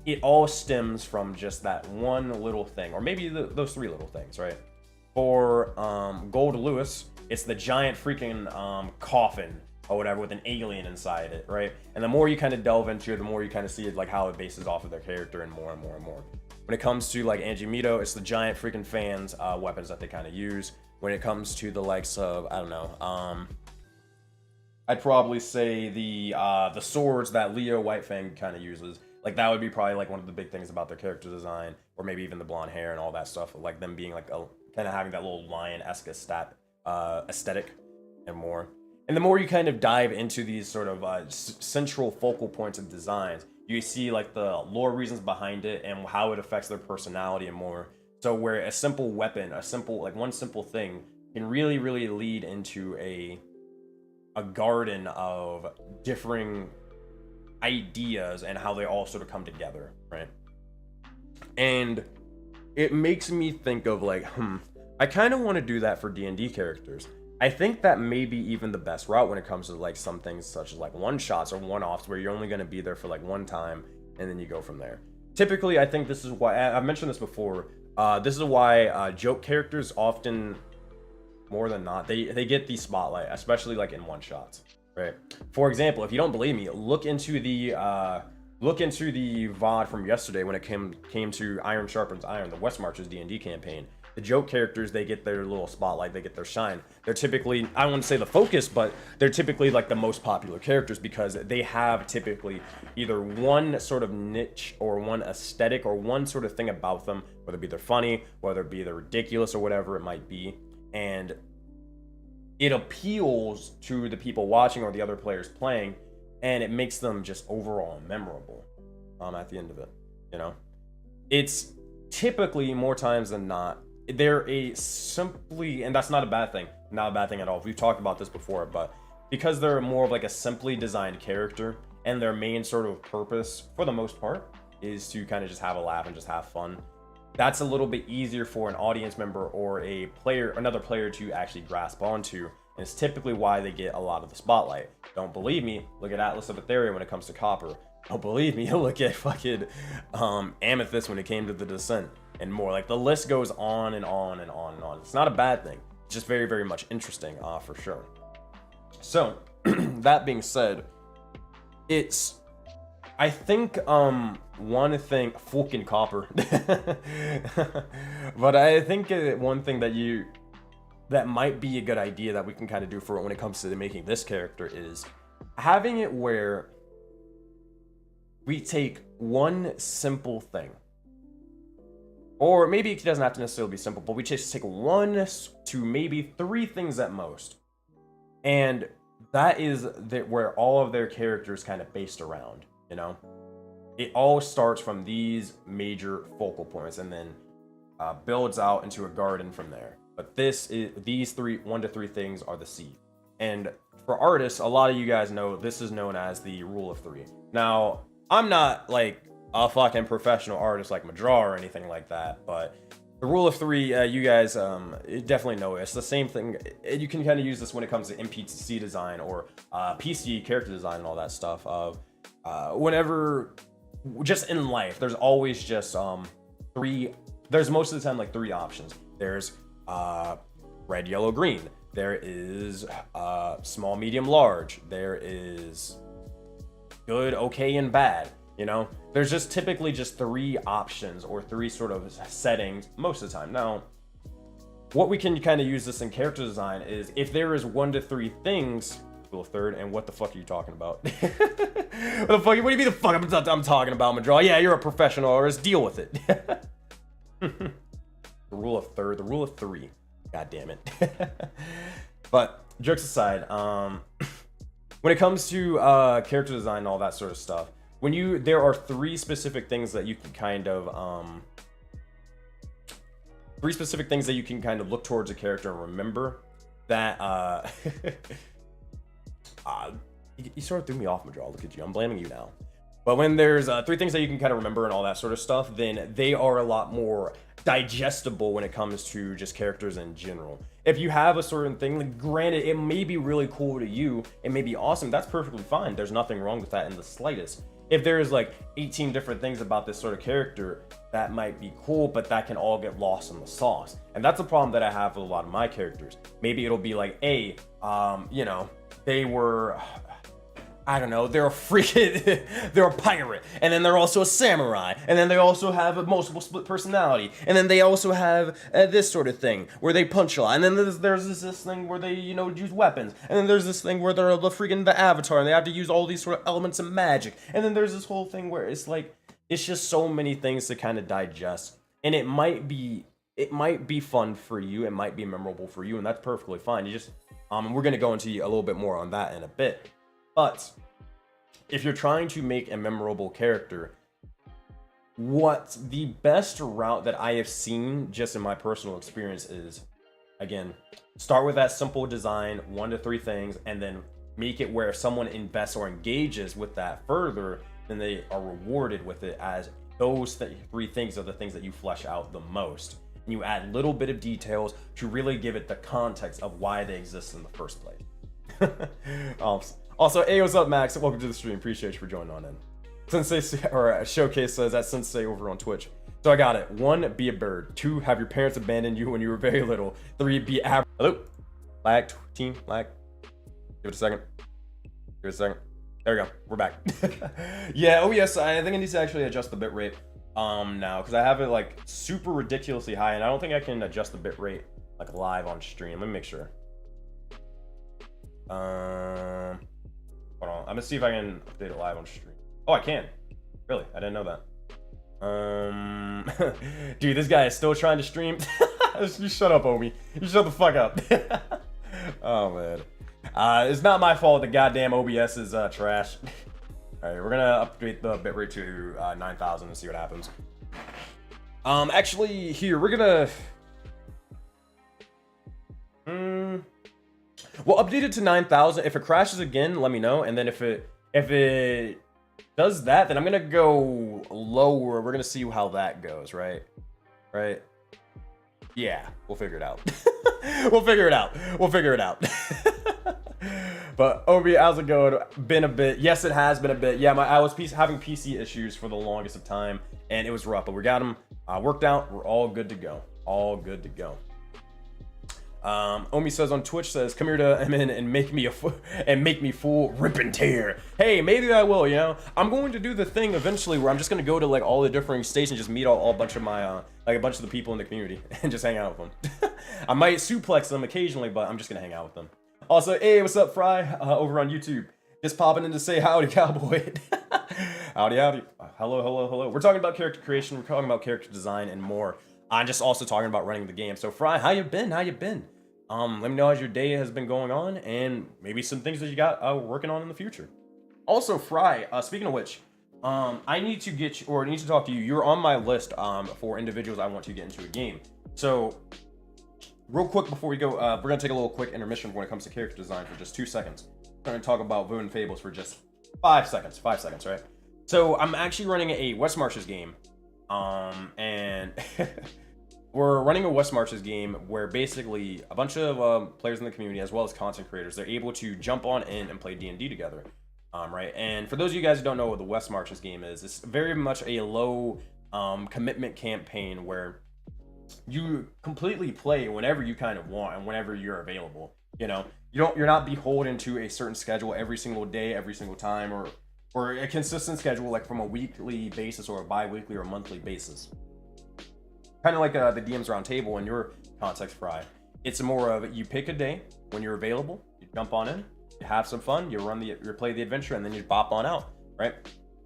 It all stems from just that one little thing, or maybe those 3 little things, right? For Gold Lewis, it's the giant freaking coffin or whatever with an alien inside it, right? And the more you kind of delve into it, the more you kind of see it, how it bases off of their character, and more and more and more. When it comes to Angie Mito, it's the giant freaking fans, weapons that they kind of use. When it comes to the likes of, I don't know, I'd probably say the swords that Leo Whitefang kind of uses. That would be probably one of the big things about their character design, or maybe even the blonde hair and all that stuff. Them being kind of having that little lion-esque aesthetic and more. And the more you kind of dive into these sort of central focal points of designs, you see the lore reasons behind it and how it affects their personality and more. So where a simple weapon, one simple thing can really, really lead into a garden of differing ideas and how they all sort of come together, right? And it makes me think of I kind of want to do that for D&D characters. I think that may be even the best route when it comes to like some things such as like one shots or one offs where you're only going to be there for like one time and then you go from there. Typically, I think this is why I've mentioned this before. This is why joke characters often, more than not, they get the spotlight, especially like in one shots, right? For example, if you don't believe me, look into the VOD from yesterday when it came to Iron Sharpens Iron, the West Marches D&D campaign. The joke characters, they get their little spotlight, they get their shine. They're typically, I don't want to say the focus, but they're typically like the most popular characters because they have typically either one sort of niche or one aesthetic or one sort of thing about them, whether it be they're funny, whether it be they're ridiculous or whatever it might be. And it appeals to the people watching or the other players playing, and it makes them just overall memorable at the end of it, you know? It's typically, more times than not, they're a simply, and that's not a bad thing, not a bad thing at all. We've talked about this before, but because they're more of like a simply designed character and their main sort of purpose, for the most part, is to kind of just have a laugh and just have fun, that's a little bit easier for an audience member or a player, another player to actually grasp onto. And it's typically why they get a lot of the spotlight. Don't believe me? Look at Atlas of Etheria when it comes to Copper. Don't believe me? Look at fucking Amethyst when it came to the Descent and more. Like the list goes on and on and on and on. It's not a bad thing. It's just very, very much interesting, for sure. So that being said, I think one thing, fucking Copper, but I think one thing that might be a good idea that we can kind of do for when it comes to making this character is having it where we take one simple thing, or maybe it doesn't have to necessarily be simple, but we just take one to maybe three things at most, and that is where all of their characters kind of based around, you know? It all starts from these major focal points and then builds out into a garden from there. But these one to three things are the seed. And for artists, a lot of you guys know this is known as the rule of three. Now, I'm not like a fucking professional artist like Madra or anything like that, but the rule of three, you guys definitely know it. It's the same thing. You can kind of use this when it comes to NPC design or PC character design and all that stuff. Whenever, just in life, there's always just there's most of the time like three options. There's red, yellow, green. There is small, medium, large. There is good, okay, and bad. You know, there's just typically just three options or three sort of settings most of the time. Now, what we can kind of use this in character design is if there is one to three things, rule of third, and what the fuck are you talking about? What do you mean the fuck I'm talking about, Madra? Yeah, you're a professional artist. Deal with it. The rule of third, the rule of three. God damn it. But jokes aside, when it comes to character design and all that sort of stuff, there are three specific things that you can kind of look towards a character and remember that you sort of threw me off, Madra. Look at you. I'm blaming you now. But when there's three things that you can kind of remember and all that sort of stuff, then they are a lot more digestible when it comes to just characters in general. If you have a certain thing, like, granted, it may be really cool to you, it may be awesome, that's perfectly fine. There's nothing wrong with that in the slightest. If there's like 18 different things about this sort of character, that might be cool, but that can all get lost in the sauce. And that's a problem that I have with a lot of my characters. Maybe it'll be like, hey, you know, they were, I don't know, they're a pirate, and then they're also a samurai, and then they also have a multiple split personality, and then they also have this sort of thing where they punch a lot, and then there's this thing where they, you know, use weapons, and then there's this thing where they're the avatar, and they have to use all these sort of elements of magic, and then there's this whole thing where it's like, it's just so many things to kind of digest, and it might be fun for you, it might be memorable for you, and that's perfectly fine. You just, we're gonna go into a little bit more on that in a bit. But if you're trying to make a memorable character, what the best route that I have seen just in my personal experience is, again, start with that simple design, 1 to 3 things, and then make it where if someone invests or engages with that further, then they are rewarded with it, as those 3 things are the things that you flesh out the most. and you add little bit of details to really give it the context of why they exist in the first place. Also, hey, what's up, Max? Welcome to the stream. Appreciate you for joining on in. Sensei, or Showcase says that Sensei over on Twitch. So I got it. 1, be a bird. 2, have your parents abandon you when you were very little. 3, be average. Hello? Lag, team, lag. Give it a second. Give it a second. There we go. We're back. Yeah, oh yes, I think I need to actually adjust the bitrate now, because I have it like super ridiculously high, and I don't think I can adjust the bitrate like live on stream. Let me make sure. Hold on. I'm gonna see if I can update it live on stream. Oh, I can. Really? I didn't know that. Dude, this guy is still trying to stream. You shut up, Omi. You shut the fuck up. Oh, man. It's not my fault the goddamn OBS is trash. Alright, we're gonna update the bitrate to 9,000 and see what happens. Actually, here, we're gonna... We'll update it to 9,000. If it crashes again, let me know. And then if it does that, then I'm gonna go lower. We're gonna see how that goes, right? Right? Yeah, we'll figure it out. We'll figure it out. We'll figure it out. But Obi, how's it going? Been a bit. Yes, it has been a bit. Yeah, I was having PC issues for the longest of time, and it was rough. But we got them worked out. We're all good to go. All good to go. Omi says on Twitch, says, come here to MN and make me full rip and tear. Hey, maybe I will, you know. I'm going to do the thing eventually where I'm just going to go to like all the different stations, just meet all a bunch of my like a bunch of the people in the community and just hang out with them. I might suplex them occasionally, but I'm just gonna hang out with them. Also, hey, what's up, Fry? Over on YouTube, just popping in to say howdy, cowboy. Howdy, howdy. Hello, hello, hello. We're talking about character creation. We're talking about character design and more. I'm just also talking about running the game. So Fry, how you been? How you been? Let me know how your day has been going on, and maybe some things that you got working on in the future. Also, Fry, speaking of which, I need to get you, or I need to talk to you. You're on my list for individuals I want to get into a game. So, real quick before we go, we're gonna take a little quick intermission when it comes to character design for just 2 seconds. We're gonna talk about Voden Fables for just 5 seconds. 5 seconds, right? So, I'm actually running a West Marches game, and we're running a West Marches game where basically a bunch of players in the community, as well as content creators, they're able to jump on in and play D&D together. Right, and for those of you guys who don't know what the West Marches game is, it's very much a low commitment campaign where you completely play whenever you kind of want and whenever you're available. You know, you're not beholden to a certain schedule every single day, every single time, or a consistent schedule like from a weekly basis or a bi-weekly or monthly basis. Kind of like the DM's Roundtable in your context, Fry. It's more of you pick a day when you're available, you jump on in, you have some fun, you play the adventure, and then you bop on out, right?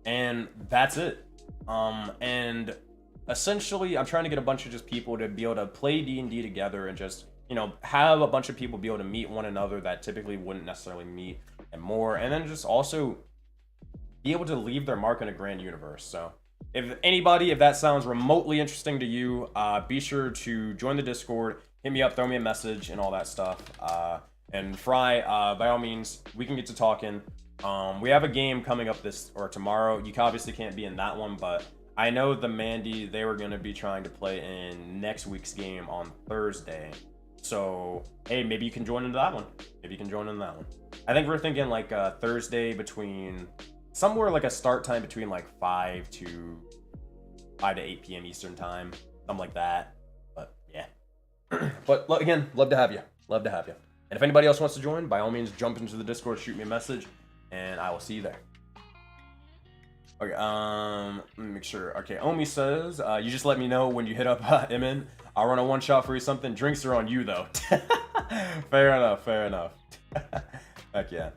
And that's it. And essentially, I'm trying to get a bunch of just people to be able to play D&D together and just, you know, have a bunch of people be able to meet one another that typically wouldn't necessarily meet and more, and then just also be able to leave their mark in a grand universe. So if that sounds remotely interesting to you, be sure to join the Discord, hit me up, throw me a message, and all that stuff. And Fry, by all means, we can get to talking. We have a game coming up tomorrow. You obviously can't be in that one, but I know the Mandy, they were going to be trying to play in next week's game on Thursday. So, hey, maybe you can join into that one. I think we're thinking like Thursday between somewhere like a start time between like 5 to 8 p.m. Eastern time, something like that. But yeah. But again, love to have you. And if anybody else wants to join, by all means, jump into the Discord, shoot me a message, and I will see you there. Okay, let me make sure. Okay, Omi says, you just let me know when you hit up Emin. I'll run a one-shot for you something. Drinks are on you, though. Fair enough. Heck yeah.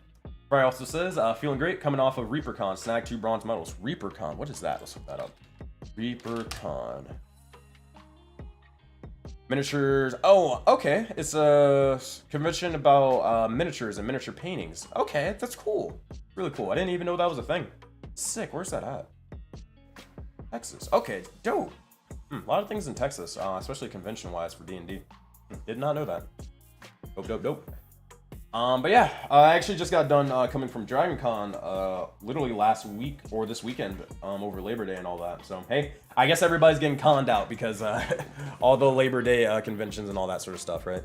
Fry also says, feeling great, coming off of ReaperCon, snagged 2 bronze medals. ReaperCon, what is that? Let's look that up. ReaperCon. Miniatures. Oh, okay. It's a convention about miniatures and miniature paintings. Okay, that's cool. Really cool. I didn't even know that was a thing. Sick. Where's that at? Texas. Okay, dope. A lot of things in Texas, especially convention-wise for D&D. Did not know that. Dope. But yeah, I actually just got done coming from Dragon Con literally last week or this weekend over Labor Day and all that. So hey, I guess everybody's getting conned out because all the Labor Day conventions and all that sort of stuff, right?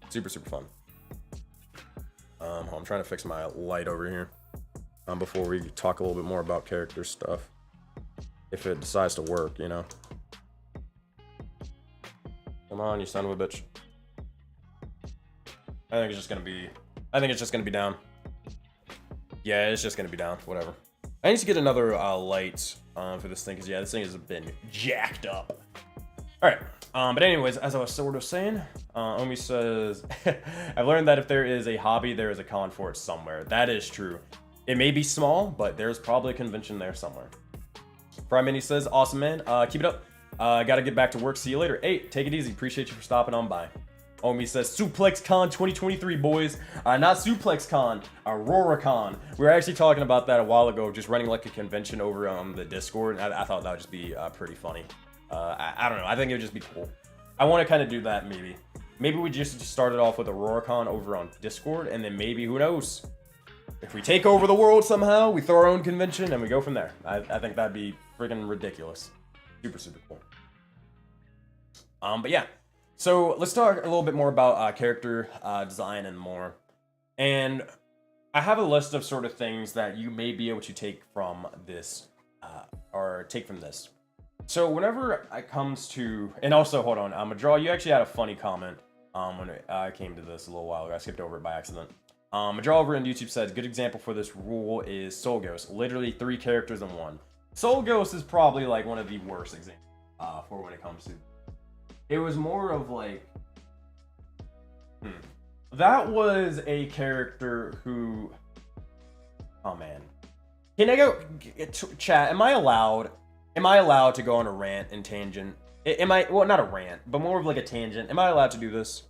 Super fun. I'm trying to fix my light over here before we talk a little bit more about character stuff. If it decides to work, you know. Come on, you son of a bitch. I think it's just gonna be down. Yeah, it's just gonna be down. Whatever. I need to get another light for this thing, because yeah, this thing has been jacked up. Alright. But anyways, as I was sort of saying, Omi says, I've learned that if there is a hobby, there is a con for it somewhere. That is true. It may be small, but there's probably a convention there somewhere. Fry Mini says, awesome, man. Keep it up. Gotta get back to work. See you later. Hey, take it easy. Appreciate you for stopping on by. Omi says, Suplex Con 2023, boys. Not Suplex Con, Aurora Con. We were actually talking about that a while ago, just running like a convention over on the Discord. I thought that would just be pretty funny. I don't know. I think it would just be cool. I want to kind of do that, maybe. Maybe we just started off with Aurora Con over on Discord, and then maybe, who knows? If we take over the world somehow, we throw our own convention, and we go from there. I think that'd be freaking ridiculous. Super cool. But yeah. So let's talk a little bit more about character design and more. And I have a list of sort of things that you may be able to take from this, So whenever it comes to, and also hold on, Madraw, you actually had a funny comment when I came to this a little while ago. I skipped over it by accident. Madraw over on YouTube said, good example for this rule is Soul Ghost. Literally 3 characters in one. Soul Ghost is probably like one of the worst examples for when it comes to. It was more of like, that was a character who, oh man. Can I go, chat, am I allowed to go on a rant and tangent? Well, not a rant, but more of like a tangent. Am I allowed to do this?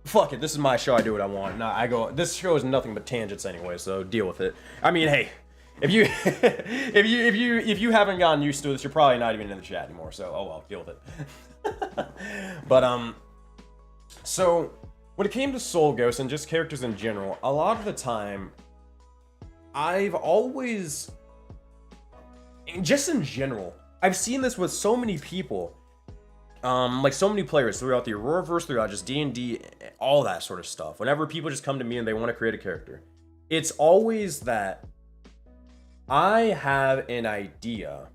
Fuck it, this is my show, I do what I want. This show is nothing but tangents anyway, so deal with it. I mean, hey, if you if you haven't gotten used to this, you're probably not even in the chat anymore, so oh well, deal with it. But so when it came to Soul Ghost and just characters in general, a lot of the time I've always, just in general, I've seen this with so many people, like so many players throughout the Auroraverse, throughout just D&D, all that sort of stuff. Whenever people just come to me and they want to create a character, it's always that I have an idea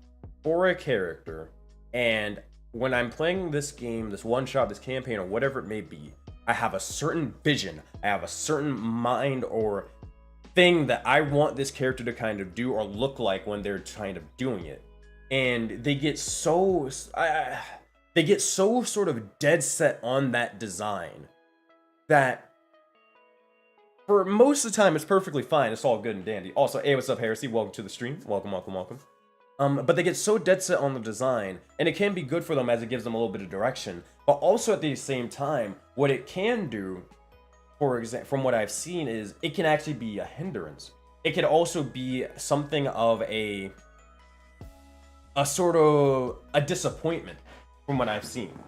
for a character, and when I'm playing this game, this one-shot, this campaign, or whatever it may be, I have a certain vision, I have a certain mind or thing that I want this character to kind of do or look like when they're kind of doing it. And they get so sort of dead set on that design that for most of the time it's perfectly fine. It's all good and dandy. Also, hey, what's up, Heresy? Welcome to the stream. Welcome. But they get so dead set on the design, and it can be good for them as it gives them a little bit of direction. But also at the same time, what it can do, for example, from what I've seen, is it can actually be a hindrance. It could also be something of a sort of a disappointment from what I've seen.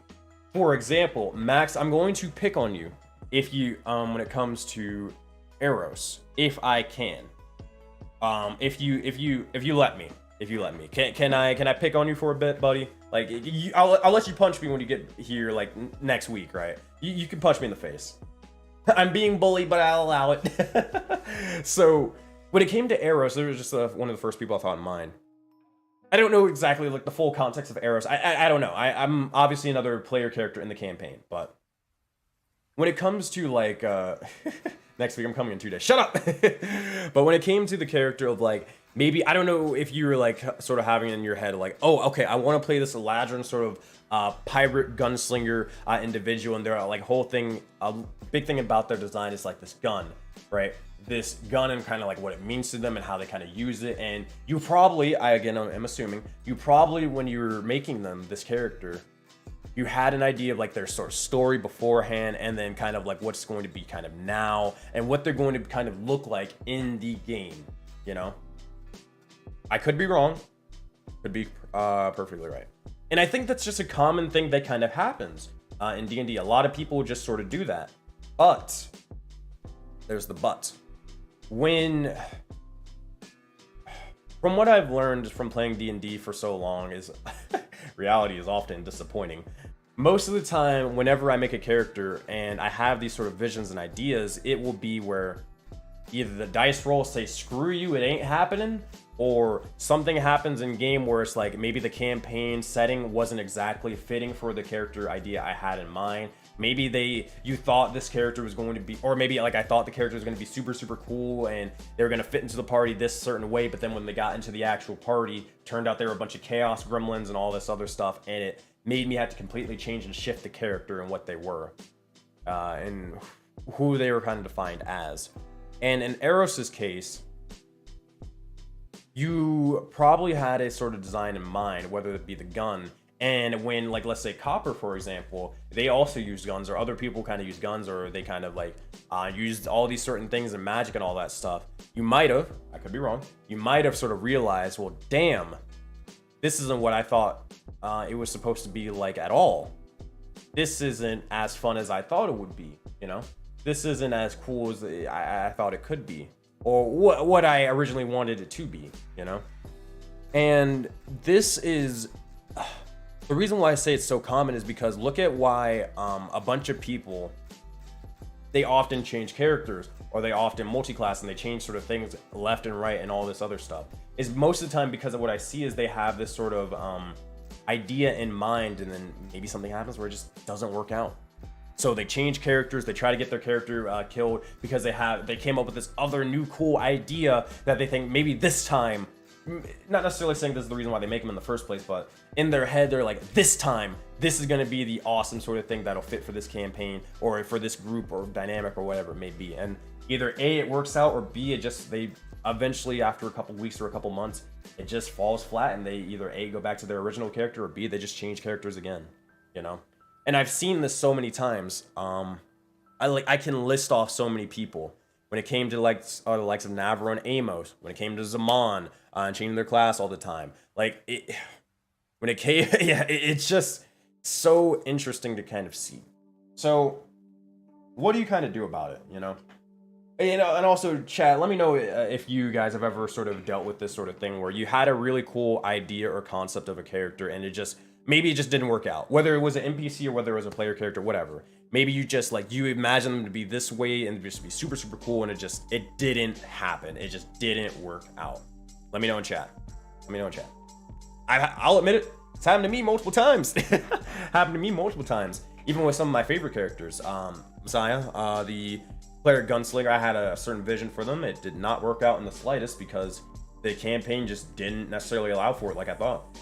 For example, Max, I'm going to pick on you if you when it comes to Eros, if I can. If you let me. Can I pick on you for a bit, buddy? Like, I'll let you punch me when you get here, like, next week, right? You can punch me in the face. I'm being bullied, but I'll allow it. So, when it came to Eros, there was just one of the first people I thought in mind. I don't know exactly, like, the full context of Eros. I don't know. I'm obviously another player character in the campaign, but when it comes to, like, next week, I'm coming in 2 days. Shut up! But when it came to the character of, like, maybe, I don't know if you were like sort of having it in your head like, oh, okay, I want to play this Eladrin sort of pirate gunslinger individual, and their like whole thing, a big thing about their design is like this gun, right? This gun and kind of like what it means to them and how they kind of use it. And you probably, I'm assuming, you probably, when you were making them, this character, you had an idea of like their sort of story beforehand, and then kind of like what's going to be kind of now, and what they're going to kind of look like in the game, you know? I could be wrong, could be perfectly right. And I think that's just a common thing that kind of happens in D&D. A lot of people just sort of do that. But there's the but. From what I've learned from playing D&D for so long is reality is often disappointing. Most of the time, whenever I make a character and I have these sort of visions and ideas, it will be where either the dice rolls say, screw you, it ain't happening, or something happens in game where it's like maybe the campaign setting wasn't exactly fitting for the character idea I had in mind. Maybe you thought this character was going to be, or maybe like I thought the character was going to be super, super cool and they were going to fit into the party this certain way, but then when they got into the actual party, turned out they were a bunch of chaos gremlins and all this other stuff, and it made me have to completely change and shift the character and what they were, and who they were kind of defined as. And in Eros's case, you probably had a sort of design in mind, whether it be the gun. And when, like, let's say Copper, for example, they also use guns, or other people kind of use guns, or they kind of like used all these certain things and magic and all that stuff. You might have, I could be wrong, you might have sort of realized, well, damn, this isn't what I thought it was supposed to be like at all. This isn't as fun as I thought it would be, you know? This isn't as cool as I thought it could be, or what I originally wanted it to be, you know? And this is the reason why I say it's so common is because look at why a bunch of people, they often change characters, or they often multi-class and they change sort of things left and right and all this other stuff. Is most of the time because of what I see is they have this sort of idea in mind, and then maybe something happens where it just doesn't work out. So they change characters, they try to get their character killed because they came up with this other new cool idea that they think maybe this time, not necessarily saying this is the reason why they make them in the first place, but in their head they're like, this time this is going to be the awesome sort of thing that'll fit for this campaign or for this group or dynamic or whatever it may be. And either A, it works out, or B, they eventually, after a couple weeks or a couple months, it just falls flat, and they either A, go back to their original character, or B, they just change characters again, you know? And I've seen this so many times. I can list off so many people. When it came to the likes of Navarro and Amos, when it came to Zaman and changing their class all the time, it's just so interesting to kind of see. So, what do you kind of do about it? You know, and also chat. Let me know if you guys have ever sort of dealt with this sort of thing where you had a really cool idea or concept of a character, and maybe it just didn't work out. Whether it was an NPC or whether it was a player character, whatever. Maybe you just you imagine them to be this way and just be super, super cool, and it didn't happen. It just didn't work out. Let me know in chat. I'll admit it. It's happened to me multiple times. Even with some of my favorite characters. Messiah, the player gunslinger, I had a certain vision for them. It did not work out in the slightest because the campaign just didn't necessarily allow for it like I thought.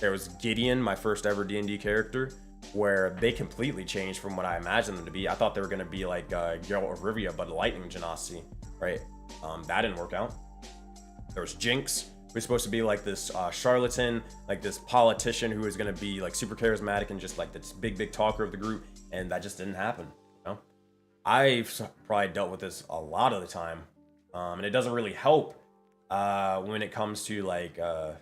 There was Gideon, my first ever D&D character, where they completely changed from what I imagined them to be. I thought they were going to be like Geralt of Rivia, but Lightning Genasi, right? That didn't work out. There was Jinx, who was supposed to be like this charlatan, like this politician who was going to be like super charismatic and just like this big talker of the group, and that just didn't happen, you know? I've probably dealt with this a lot of the time, and it doesn't really help when it comes to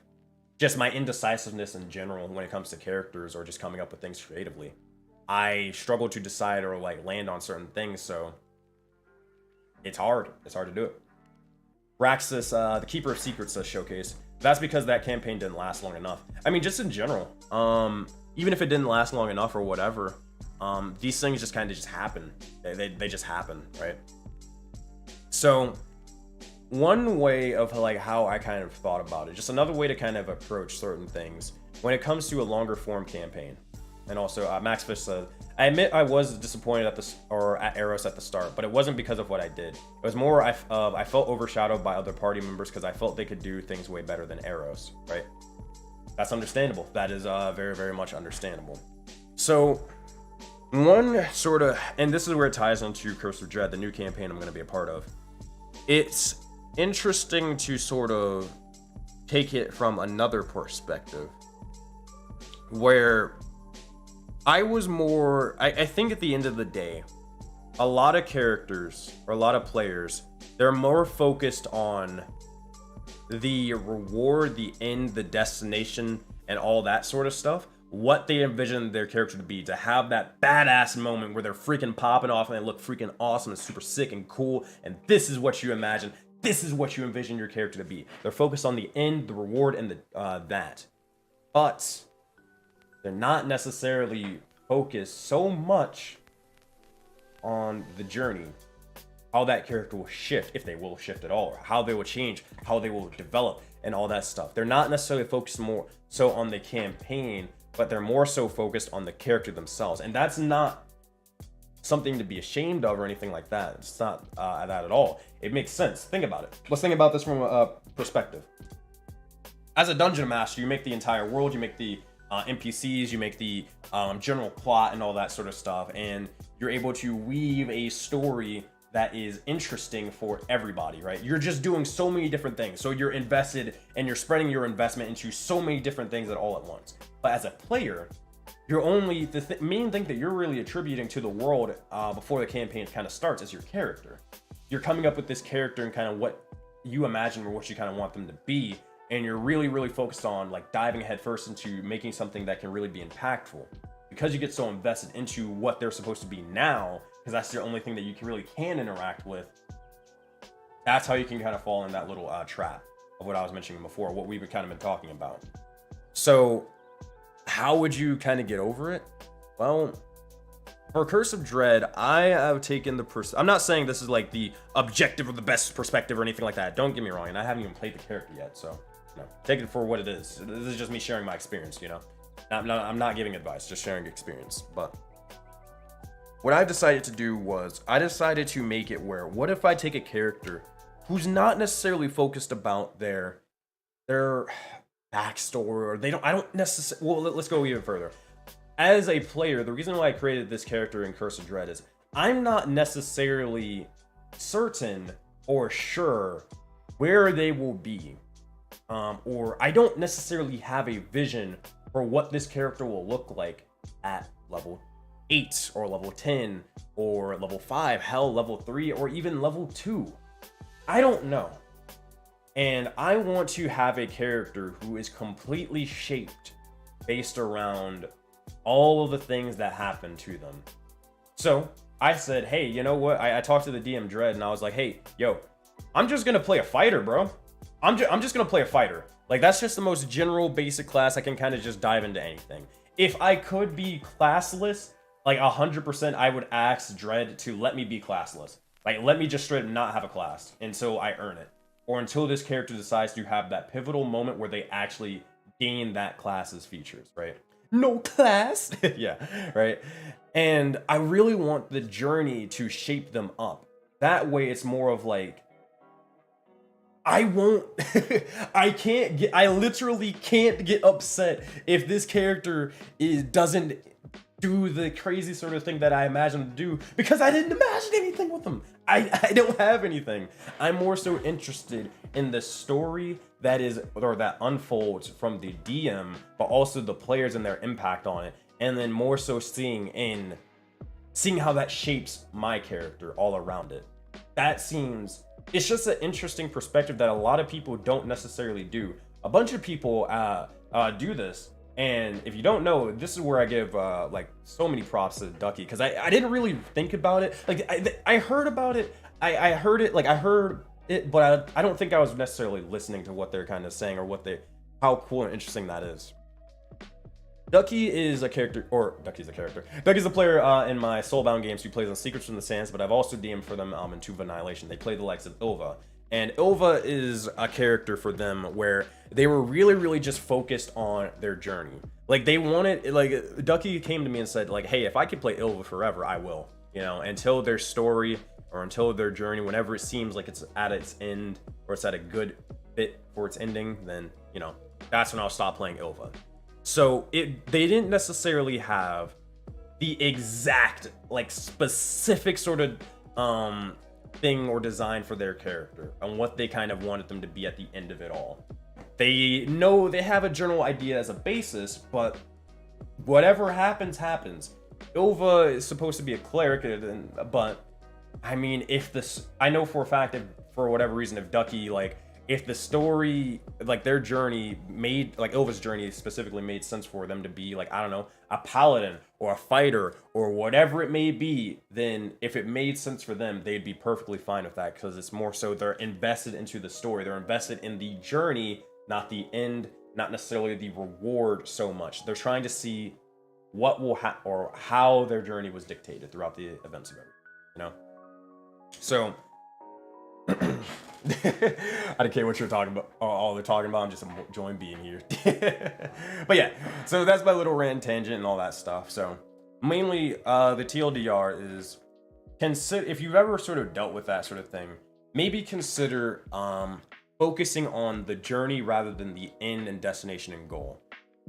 just my indecisiveness in general when it comes to characters or just coming up with things creatively. I struggle to decide or land on certain things, so it's hard. It's hard to do it. Raxus, the Keeper of Secrets, says showcase. That's because that campaign didn't last long enough. I mean, just in general, even if it didn't last long enough or whatever, these things just kind of just happen. They just happen, right? So one way of how I kind of thought about it, just another way to kind of approach certain things when it comes to a longer form campaign. And also, Max Fish said, I admit I was disappointed at Eros at the start, but it wasn't because of what I did. It was more I felt overshadowed by other party members because I felt they could do things way better than Eros, right? That's understandable. That is very, very much understandable. So one sort of, and this is where it ties into Curse of Dread, the new campaign I'm going to be a part of. It's interesting to sort of take it from another perspective where I was more, I think at the end of the day, a lot of characters or a lot of players, they're more focused on the reward, the end, the destination, and all that sort of stuff, what they envision their character to be, to have that badass moment where they're freaking popping off and they look freaking awesome and super sick and cool, and this is what you imagine, this is what you envision your character to be. They're focused on the end, the reward, and that. But they're not necessarily focused so much on the journey, how that character will shift, if they will shift at all, or how they will change, how they will develop, and all that stuff. They're not necessarily focused more so on the campaign, but they're more so focused on the character themselves. And that's not something to be ashamed of or anything like that. It's not that at all. It makes sense. Think about it. Let's think about this from a perspective. As a dungeon master, you make the entire world, you make the NPCs, you make the general plot and all that sort of stuff, and you're able to weave a story that is interesting for everybody, right? You're just doing so many different things. So you're invested and you're spreading your investment into so many different things at all at once. But as a player, you're only, the main thing that you're really attributing to the world before the campaign kind of starts is your character. You're coming up with this character and kind of what you imagine or what you kind of want them to be. And you're really, really focused on like diving headfirst into making something that can really be impactful. Because you get so invested into what they're supposed to be now, because that's the only thing that you can interact with, that's how you can kind of fall in that little trap of what I was mentioning before, what we've kind of been talking about. So how would you kind of get over it? Well, for Curse of Dread, I have taken the I'm not saying this is like the objective or the best perspective or anything like that. Don't get me wrong, and I haven't even played the character yet, so take it for what it is. This is just me sharing my experience, you know? I'm not giving advice, just sharing experience. But what I decided to do was I decided to make it where, what if I take a character who's not necessarily focused about their backstory, or I don't necessarily, well, let's go even further. As a player, the reason why I created this character in Curse of Dread is I'm not necessarily certain or sure where they will be. Or I don't necessarily have a vision for what this character will look like at level 8 or level 10 or level 5, hell, level 3 or even level 2. I don't know. And I want to have a character who is completely shaped based around all of the things that happen to them. So I said, hey, you know what? I talked to the DM Dread and I was like, hey, yo, I'm just gonna play a fighter, bro. I'm just gonna play a fighter. Like, that's just the most general basic class. I can kind of just dive into anything. If I could be classless, like 100%, I would ask Dread to let me be classless. Like, let me just straight up not have a class until I earn it. Or until this character decides to have that pivotal moment where they actually gain that class's features, right? No class. Yeah, right? And I really want the journey to shape them up. That way it's more of like, I literally can't get upset if this character doesn't do the crazy sort of thing that I imagined to do, because I didn't imagine anything with them. I don't have anything. I'm more so interested in the story that unfolds from the DM, but also the players and their impact on it, and then more so seeing how that shapes my character all around it. It's just an interesting perspective that a lot of people don't necessarily do. A bunch of people do this, and if you don't know, this is where I give like so many props to Ducky, because I didn't really think about it. Like I heard about it, I heard it, but I don't think I was necessarily listening to what they're kind of saying or how cool and interesting that is. Ducky's a player in my Soulbound games who plays on Secrets from the Sands, but I've also DM'd for them in Tube of Annihilation. They play the likes of Ilva. And Ilva is a character for them where they were really, really just focused on their journey. Like, they wanted, like, Ducky came to me and said, like, hey, if I could play Ilva forever, I will. You know, until their story or until their journey, whenever it seems like it's at its end or it's at a good bit for its ending, then, you know, that's when I'll stop playing Ilva. So they didn't necessarily have the exact, like, specific sort of thing or design for their character and what they kind of wanted them to be at the end of it all. They know they have a general idea as a basis, but whatever happens. Ilva is supposed to be a cleric, but I mean, I know for a fact that for whatever reason, if Ducky like if the story, like their journey made, like Ilva's journey specifically made sense for them to be like, I don't know, a paladin or a fighter or whatever it may be, then if it made sense for them, they'd be perfectly fine with that, because it's more so they're invested into the story. They're invested in the journey, not the end, not necessarily the reward so much. They're trying to see what will or how their journey was dictated throughout the events of it, you know? So I don't care what you're talking about. All they're talking about. I'm just enjoying being here. But yeah, so that's my little rant tangent and all that stuff. So mainly, the TLDR is consider, if you've ever sort of dealt with that sort of thing, maybe consider focusing on the journey rather than the end and destination and goal.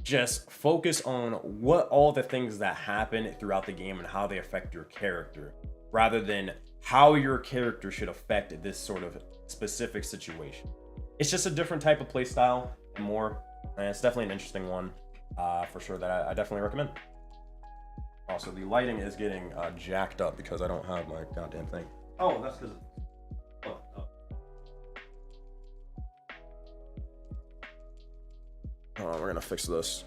Just focus on what all the things that happen throughout the game and how they affect your character, rather than how your character should affect this sort of specific situation. It's just a different type of play style and more, and it's definitely an interesting one for sure that I definitely recommend. Also, the lighting is getting jacked up because I don't have my goddamn thing. Oh, that's because we're gonna fix this.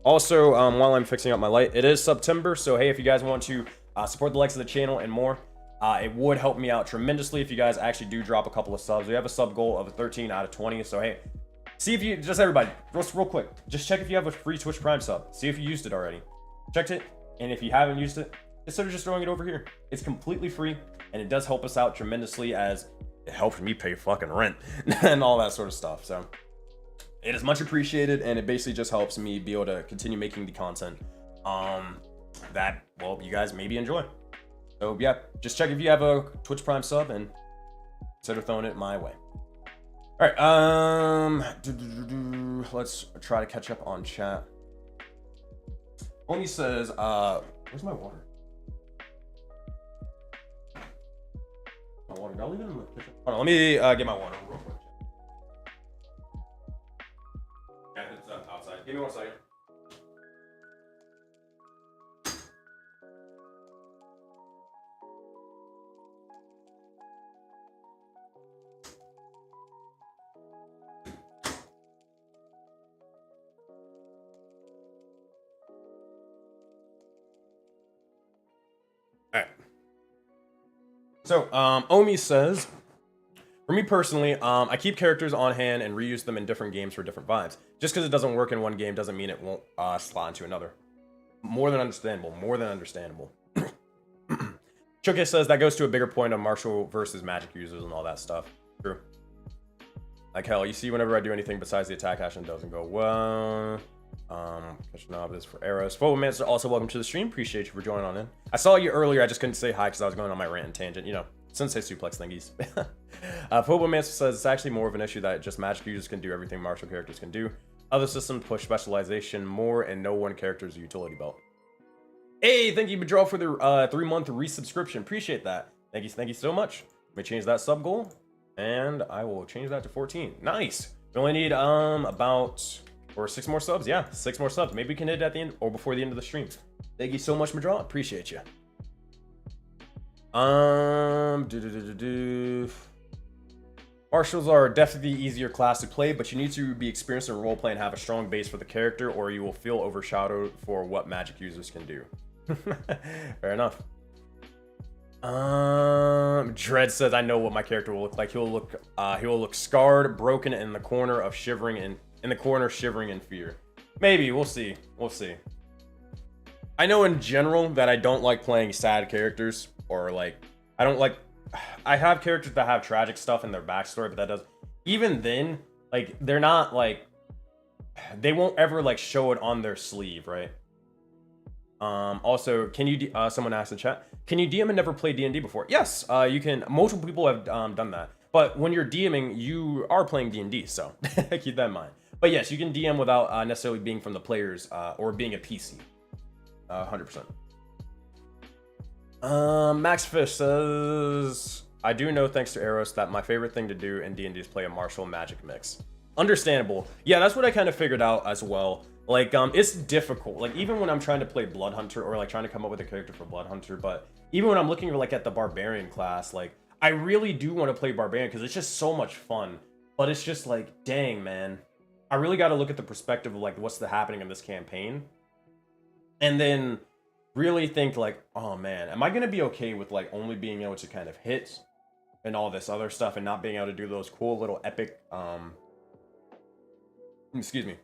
Also, while I'm fixing up my light, it is September, so hey, if you guys want to support the likes of the channel and more, it would help me out tremendously if you guys actually do drop a couple of subs. We have a sub goal of 13 out of 20, so hey, see if you, just everybody, real quick, just check if you have a free Twitch Prime sub. See if you used it already. Checked it, and if you haven't used it, instead of just throwing it over here, it's completely free, and it does help us out tremendously, as it helps me pay fucking rent and all that sort of stuff. So it is much appreciated, and it basically just helps me be able to continue making the content that, well, you guys maybe enjoy. So yeah, just check if you have a Twitch Prime sub and consider throwing it my way. All right, let's try to catch up on chat. Only says, where's my water? My water, did I leave it in the kitchen? Hold on, let me get my water real quick. Yeah, it's outside. Give me 1 second. So, Omi says, for me personally, I keep characters on hand and reuse them in different games for different vibes. Just because it doesn't work in one game doesn't mean it won't slot into another. More than understandable, more than understandable. Chuka says that goes to a bigger point of martial versus magic users and all that stuff. True. Like hell, you see whenever I do anything besides the attack action, it doesn't go well. This for arrows. Fobomancer, also welcome to the stream. Appreciate you for joining on in. I saw you earlier. I just couldn't say hi because I was going on my rant and tangent. You know, SenseiSuplex thingies. Fobomancer says it's actually more of an issue that just magic users can do everything martial characters can do. Other systems push specialization more, and no one character is a utility belt. Hey, thank you, Madral, for the 3-month resubscription. Appreciate that. Thank you so much. Let me change that sub goal, and I will change that to 14. Nice. We only need about. Or 6 more subs, yeah, 6 more subs. Maybe we can hit it at the end or before the end of the stream. Thank you so much, Madral. Appreciate you. Martials are definitely the easier class to play, but you need to be experienced in roleplay and have a strong base for the character, or you will feel overshadowed for what magic users can do. Fair enough. Dread says, I know what my character will look like. He will look scarred, broken, in the corner of shivering in fear. Maybe, we'll see. We'll see. I know in general that I don't like playing sad characters, or like, I have characters that have tragic stuff in their backstory, but that does, even then, like, they're not like, they won't ever like show it on their sleeve, right? Also, can you, someone asked in chat, can you DM and never play D&D before? Yes, you can. Multiple people have done that. But when you're DMing, you are playing D&D, so keep that in mind. But yes, you can DM without necessarily being from the players or being a PC. 100%. Max Fish says, I do know, thanks to Eros, that my favorite thing to do in D&D is play a martial magic mix. Understandable. Yeah, that's what I kind of figured out as well. Like, it's difficult. Like, even when I'm trying to play Blood Hunter, or like trying to come up with a character for Blood Hunter, but even when I'm looking like at the Barbarian class, like, I really do want to play Barbarian because it's just so much fun But it's just like, dang, man. I really got to look at the perspective of like what's happening in this campaign. And then really think like, oh man, am I going to be okay with like only being able to kind of hit and all this other stuff and not being able to do those cool little epic, excuse me,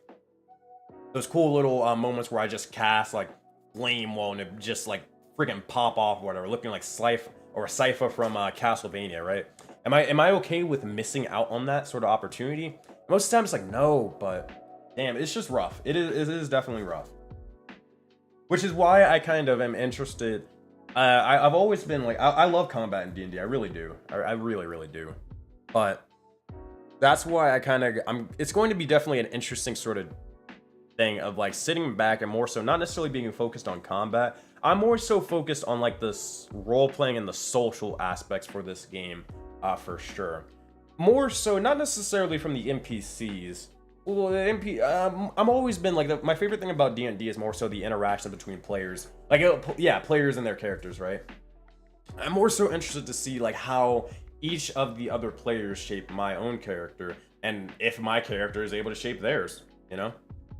those cool little moments where I just cast like flame wall and it just like freaking pop off or whatever, looking like Sypha from Castlevania, right? Am I okay with missing out on that sort of opportunity? Most of the time it's like, no, but damn, it's just rough. It is definitely rough. Which is why I kind of am interested. I've always been like, I love combat in D&D. I really do. I really, really do. But that's why it's going to be definitely an interesting sort of thing of like sitting back and more so not necessarily being focused on combat. I'm more so focused on like this role playing and the social aspects for this game, for sure. More so, not necessarily from the NPCs. Well, I'm always been like my favorite thing about D&D is more so the interaction between players, like yeah, players and their characters, right? I'm more so interested to see like how each of the other players shape my own character, and if my character is able to shape theirs, you know,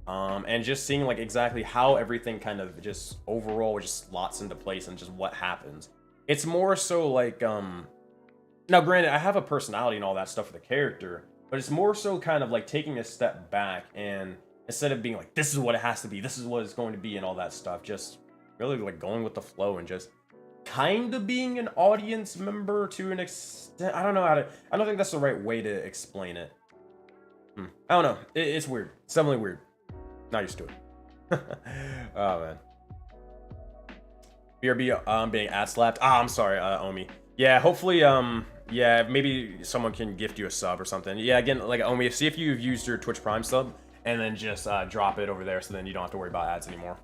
and just seeing like exactly how everything kind of just overall just slots into place and just what happens. It's more so like now granted I have a personality and all that stuff for the character. But it's more so kind of like taking a step back and instead of being like, this is what it has to be, this is what it's going to be and all that stuff, just really like going with the flow and just kind of being an audience member to an extent. I don't think that's the right way to explain it. I don't know. It's weird. It's definitely weird. Not used to it. Oh, man. BRB being ad slapped. I'm sorry, Omi. Yeah, hopefully, yeah, maybe someone can gift you a sub or something. Yeah, again, like Omi, see if you've used your Twitch Prime sub and then just drop it over there so then you don't have to worry about ads anymore.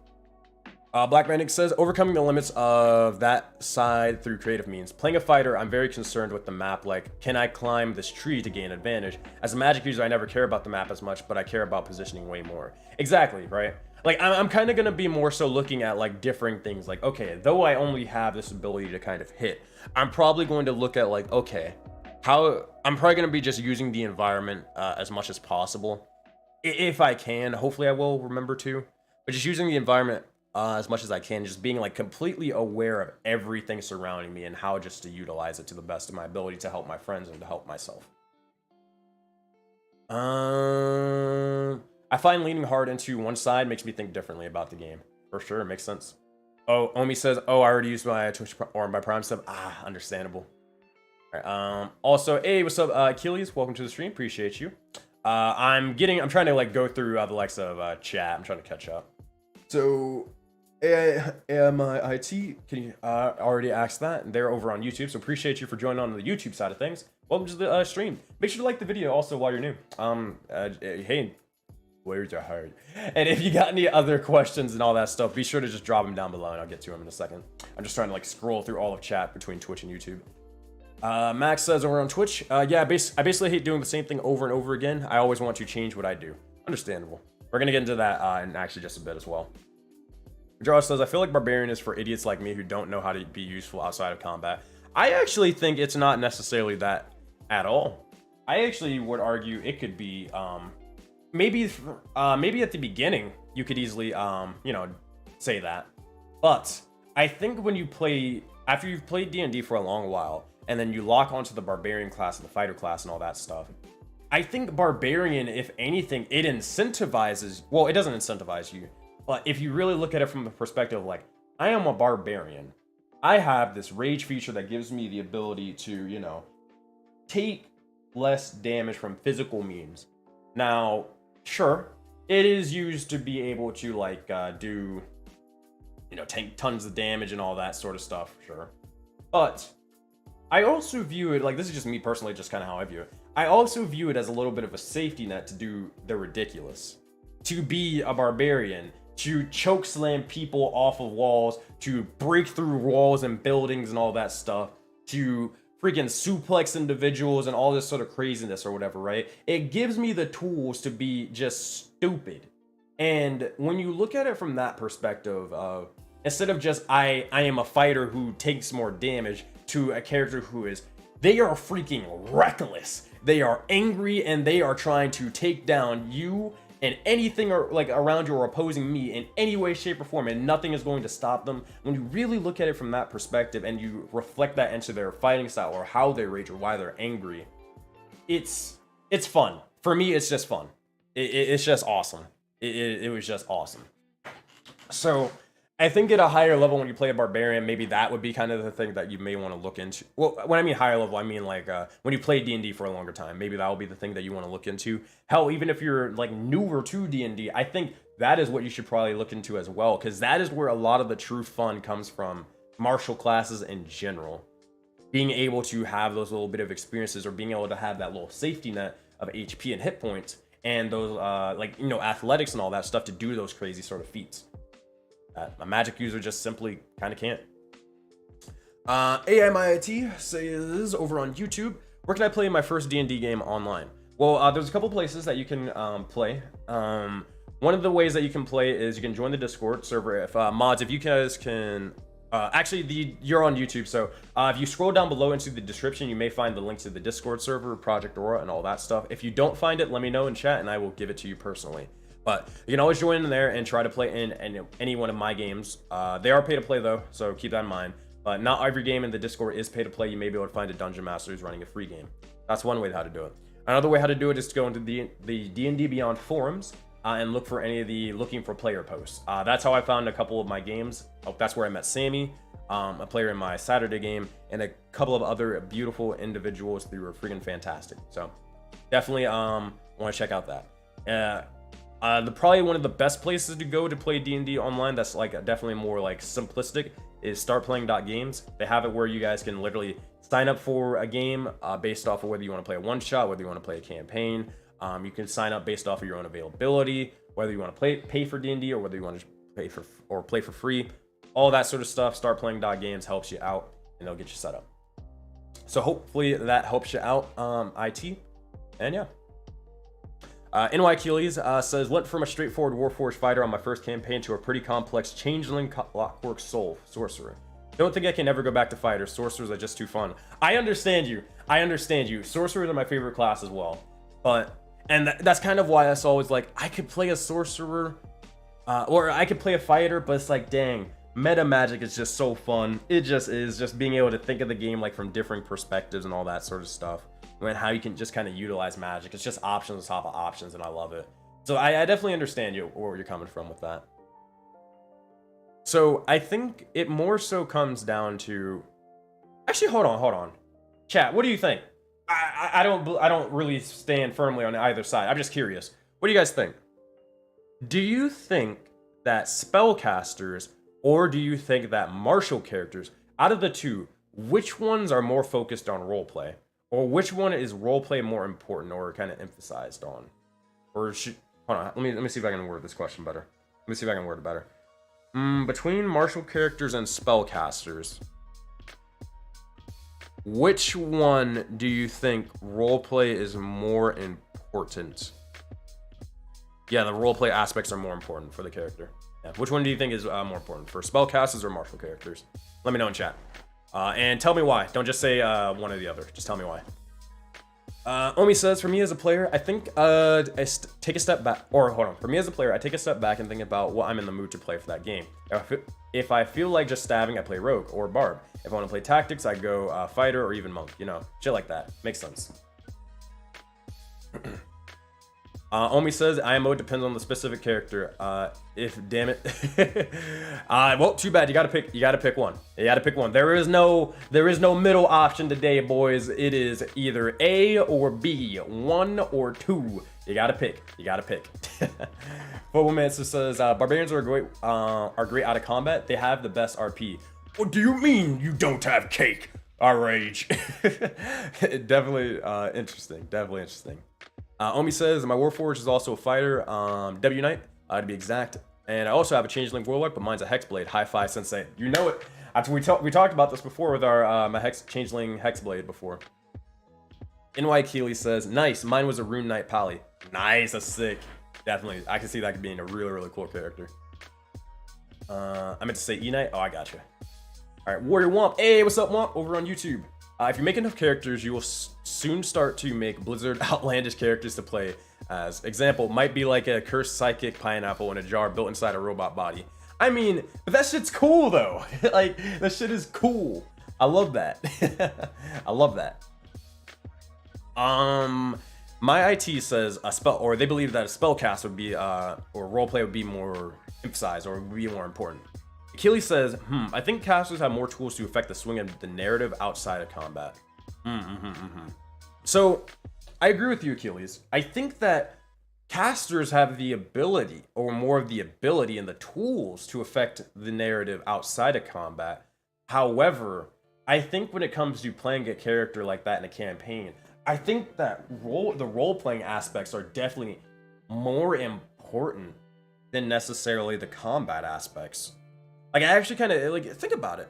Black Manic says, overcoming the limits of that side through creative means. Playing a fighter, I'm very concerned with the map, like, can I climb this tree to gain advantage? As a magic user, I never care about the map as much, but I care about positioning way more. Exactly, right? Like, I'm kind of going to be more so looking at, like, differing things. Like, okay, though I only have this ability to kind of hit, I'm probably going to look at, like, okay, I'm probably going to be just using the environment as much as possible. If I can, hopefully I will remember to. But just using the environment as much as I can, just being, like, completely aware of everything surrounding me and how just to utilize it to the best of my ability to help my friends and to help myself. I find leaning hard into one side makes me think differently about the game. For sure, it makes sense. Oh, Omi says, oh, I already used my Twitch or my Prime sub. Understandable. All right, also, hey, what's up, Achilles? Welcome to the stream. Appreciate you. I'm trying to like go through the likes of chat. I'm trying to catch up. So, AMIT, can you already ask that? They're over on YouTube, so appreciate you for joining on the YouTube side of things. Welcome to the stream. Make sure to like the video also while you're new. Hey, words are hard. And if you got any other questions and all that stuff, be sure to just drop them down below and I'll get to them in a second. I'm just trying to like scroll through all of chat between Twitch and YouTube. Max says over on Twitch, yeah, I basically hate doing the same thing over and over again. I always want to change what I do. Understandable. We're gonna get into that in actually just a bit as well. Josh says, I feel like Barbarian is for idiots like me who don't know how to be useful outside of combat. I actually think it's not necessarily that at all. I actually would argue it could be, maybe at the beginning, you could easily, you know, say that. But I think when you play, after you've played D&D for a long while, and then you lock onto the Barbarian class and the Fighter class and all that stuff, I think Barbarian, if anything, it incentivizes, well, it doesn't incentivize you, but if you really look at it from the perspective of like, I am a Barbarian, I have this rage feature that gives me the ability to, you know, take less damage from physical means. Now, sure, it is used to be able to like do, you know, take tons of damage and all that sort of stuff, sure. But I also view it, like, this is just me personally, just kind of how I view it. I also view it as a little bit of a safety net to do the ridiculous. To be a Barbarian, to choke slam people off of walls, to break through walls and buildings and all that stuff, to freaking suplex individuals and all this sort of craziness or whatever, right? It gives me the tools to be just stupid. And when you look at it from that perspective of, instead of just, I am a fighter who takes more damage, to a character who is, they are freaking reckless. They are angry and they are trying to take down you and anything or like around you or opposing me in any way, shape, or form, and nothing is going to stop them. When you really look at it from that perspective and you reflect that into their fighting style or how they rage or why they're angry, it's fun. For me, it's just fun. It's just awesome. It was just awesome. So I think at a higher level, when you play a barbarian, maybe that would be kind of the thing that you may want to look into. Well, when I mean higher level, I mean like when you play D&D for a longer time, maybe that will be the thing that you want to look into. Hell, even if you're like newer to D&D, I think that is what you should probably look into as well, because that is where a lot of the true fun comes from. Martial classes in general, being able to have those little bit of experiences or being able to have that little safety net of HP and hit points and those like, you know, athletics and all that stuff to do those crazy sort of feats. A magic user just simply kind of can't. AIMIT says over on YouTube, where can I play my first D&D game online? Well, there's a couple places that you can play. One of the ways that you can play is you can join the Discord server. If mods, if you guys can, actually you're on YouTube, so if you scroll down below into the description, you may find the link to the Discord server, Project Aurora, and all that stuff. If you don't find it, let me know in chat, and I will give it to you personally. But you can always join in there and try to play in any one of my games. They are pay to play though, so keep that in mind. But not every game in the Discord is pay to play. You may be able to find a dungeon master who's running a free game. That's one way how to do it. Another way how to do it is to go into the D&D Beyond forums and look for any of the looking for player posts. That's how I found a couple of my games. Oh, that's where I met Sammy, a player in my Saturday game, and a couple of other beautiful individuals who were freaking fantastic. So definitely want to check out that. Probably one of the best places to go to play D&D online that's like definitely more like simplistic is startplaying.games. They have it where you guys can literally sign up for a game based off of whether you want to play a one-shot, whether you want to play a campaign. You can sign up based off of your own availability, whether you want to pay for D&D or whether you want to play for free. All that sort of stuff. Startplaying.games helps you out and they'll get you set up. So hopefully that helps you out, IT. And yeah. NY Achilles says, went from a straightforward Warforged fighter on my first campaign to a pretty complex changeling clockwork soul sorcerer. Don't think I can ever go back to fighters. Sorcerers are just too fun. I understand you. Sorcerers are my favorite class as well. And that's kind of why I was always like, I could play a sorcerer or I could play a fighter, but it's like, dang, meta magic is just so fun. It just is, just being able to think of the game like from different perspectives and all that sort of stuff. And how you can just kind of utilize magic. It's just options on top of options, and I love it. So I definitely understand where you're coming from with that. So I think it more so comes down to, actually, hold on, chat. What do you think? I don't really stand firmly on either side. I'm just curious. What do you guys think? Do you think that spellcasters or do you think that martial characters, out of the two, which ones are more focused on roleplay? Or which one is roleplay more important or kind of emphasized on? Or should, hold on, let me see if I can word this question better. Let me see if I can word it better. Between martial characters and spellcasters, which one do you think roleplay is more important? Yeah, the roleplay aspects are more important for the character. Yeah. Which one do you think is more important, for spellcasters or martial characters? Let me know in chat. And tell me why. Don't just say one or the other. Just tell me why. Omi says, for me as a player, I think take a step back. Or hold on. For me as a player, I take a step back and think about what I'm in the mood to play for that game. If I feel like just stabbing, I play rogue or barb. If I want to play tactics, I go fighter or even monk. You know, shit like that. Makes sense. Omi says, IMO depends on the specific character. Damn it. Well, too bad. You gotta pick one. You gotta pick one. There is no middle option today, boys. It is either A or B, 1 or 2. You gotta pick. Footwomancer says, barbarians are great out of combat. They have the best RP. What do you mean you don't have cake? I rage. Definitely interesting. Omi says, my Warforged is also a fighter, W Knight, to be exact. And I also have a Changeling Warlock, but mine's a Hexblade. High five, Sensei. You know it. We talked about this before with our my Changeling Hexblade before. NY Keeley says, nice, mine was a Rune Knight Pally. Nice, that's sick. Definitely, I can see that being a really, really cool character. I meant to say E-Knight. Oh, I gotcha. All right, Warrior Womp. Hey, what's up, Womp? Over on YouTube. If you make enough characters, you will soon start to make Blizzard outlandish characters to play as. Example, might be like a cursed psychic pineapple in a jar built inside a robot body. I mean, that shit's cool though. Like, that shit is cool. I love that. I love that. My IT says a spell, or they believe that a spellcast would be, or roleplay would be more emphasized, or would be more important. Achilles says, I think casters have more tools to affect the swing of the narrative outside of combat. So, I agree with you, Achilles. I think that casters have the ability, or more of the ability and the tools to affect the narrative outside of combat. However, I think when it comes to playing a character like that in a campaign, I think that the role-playing aspects are definitely more important than necessarily the combat aspects. Like, I actually kind of, like, think about it.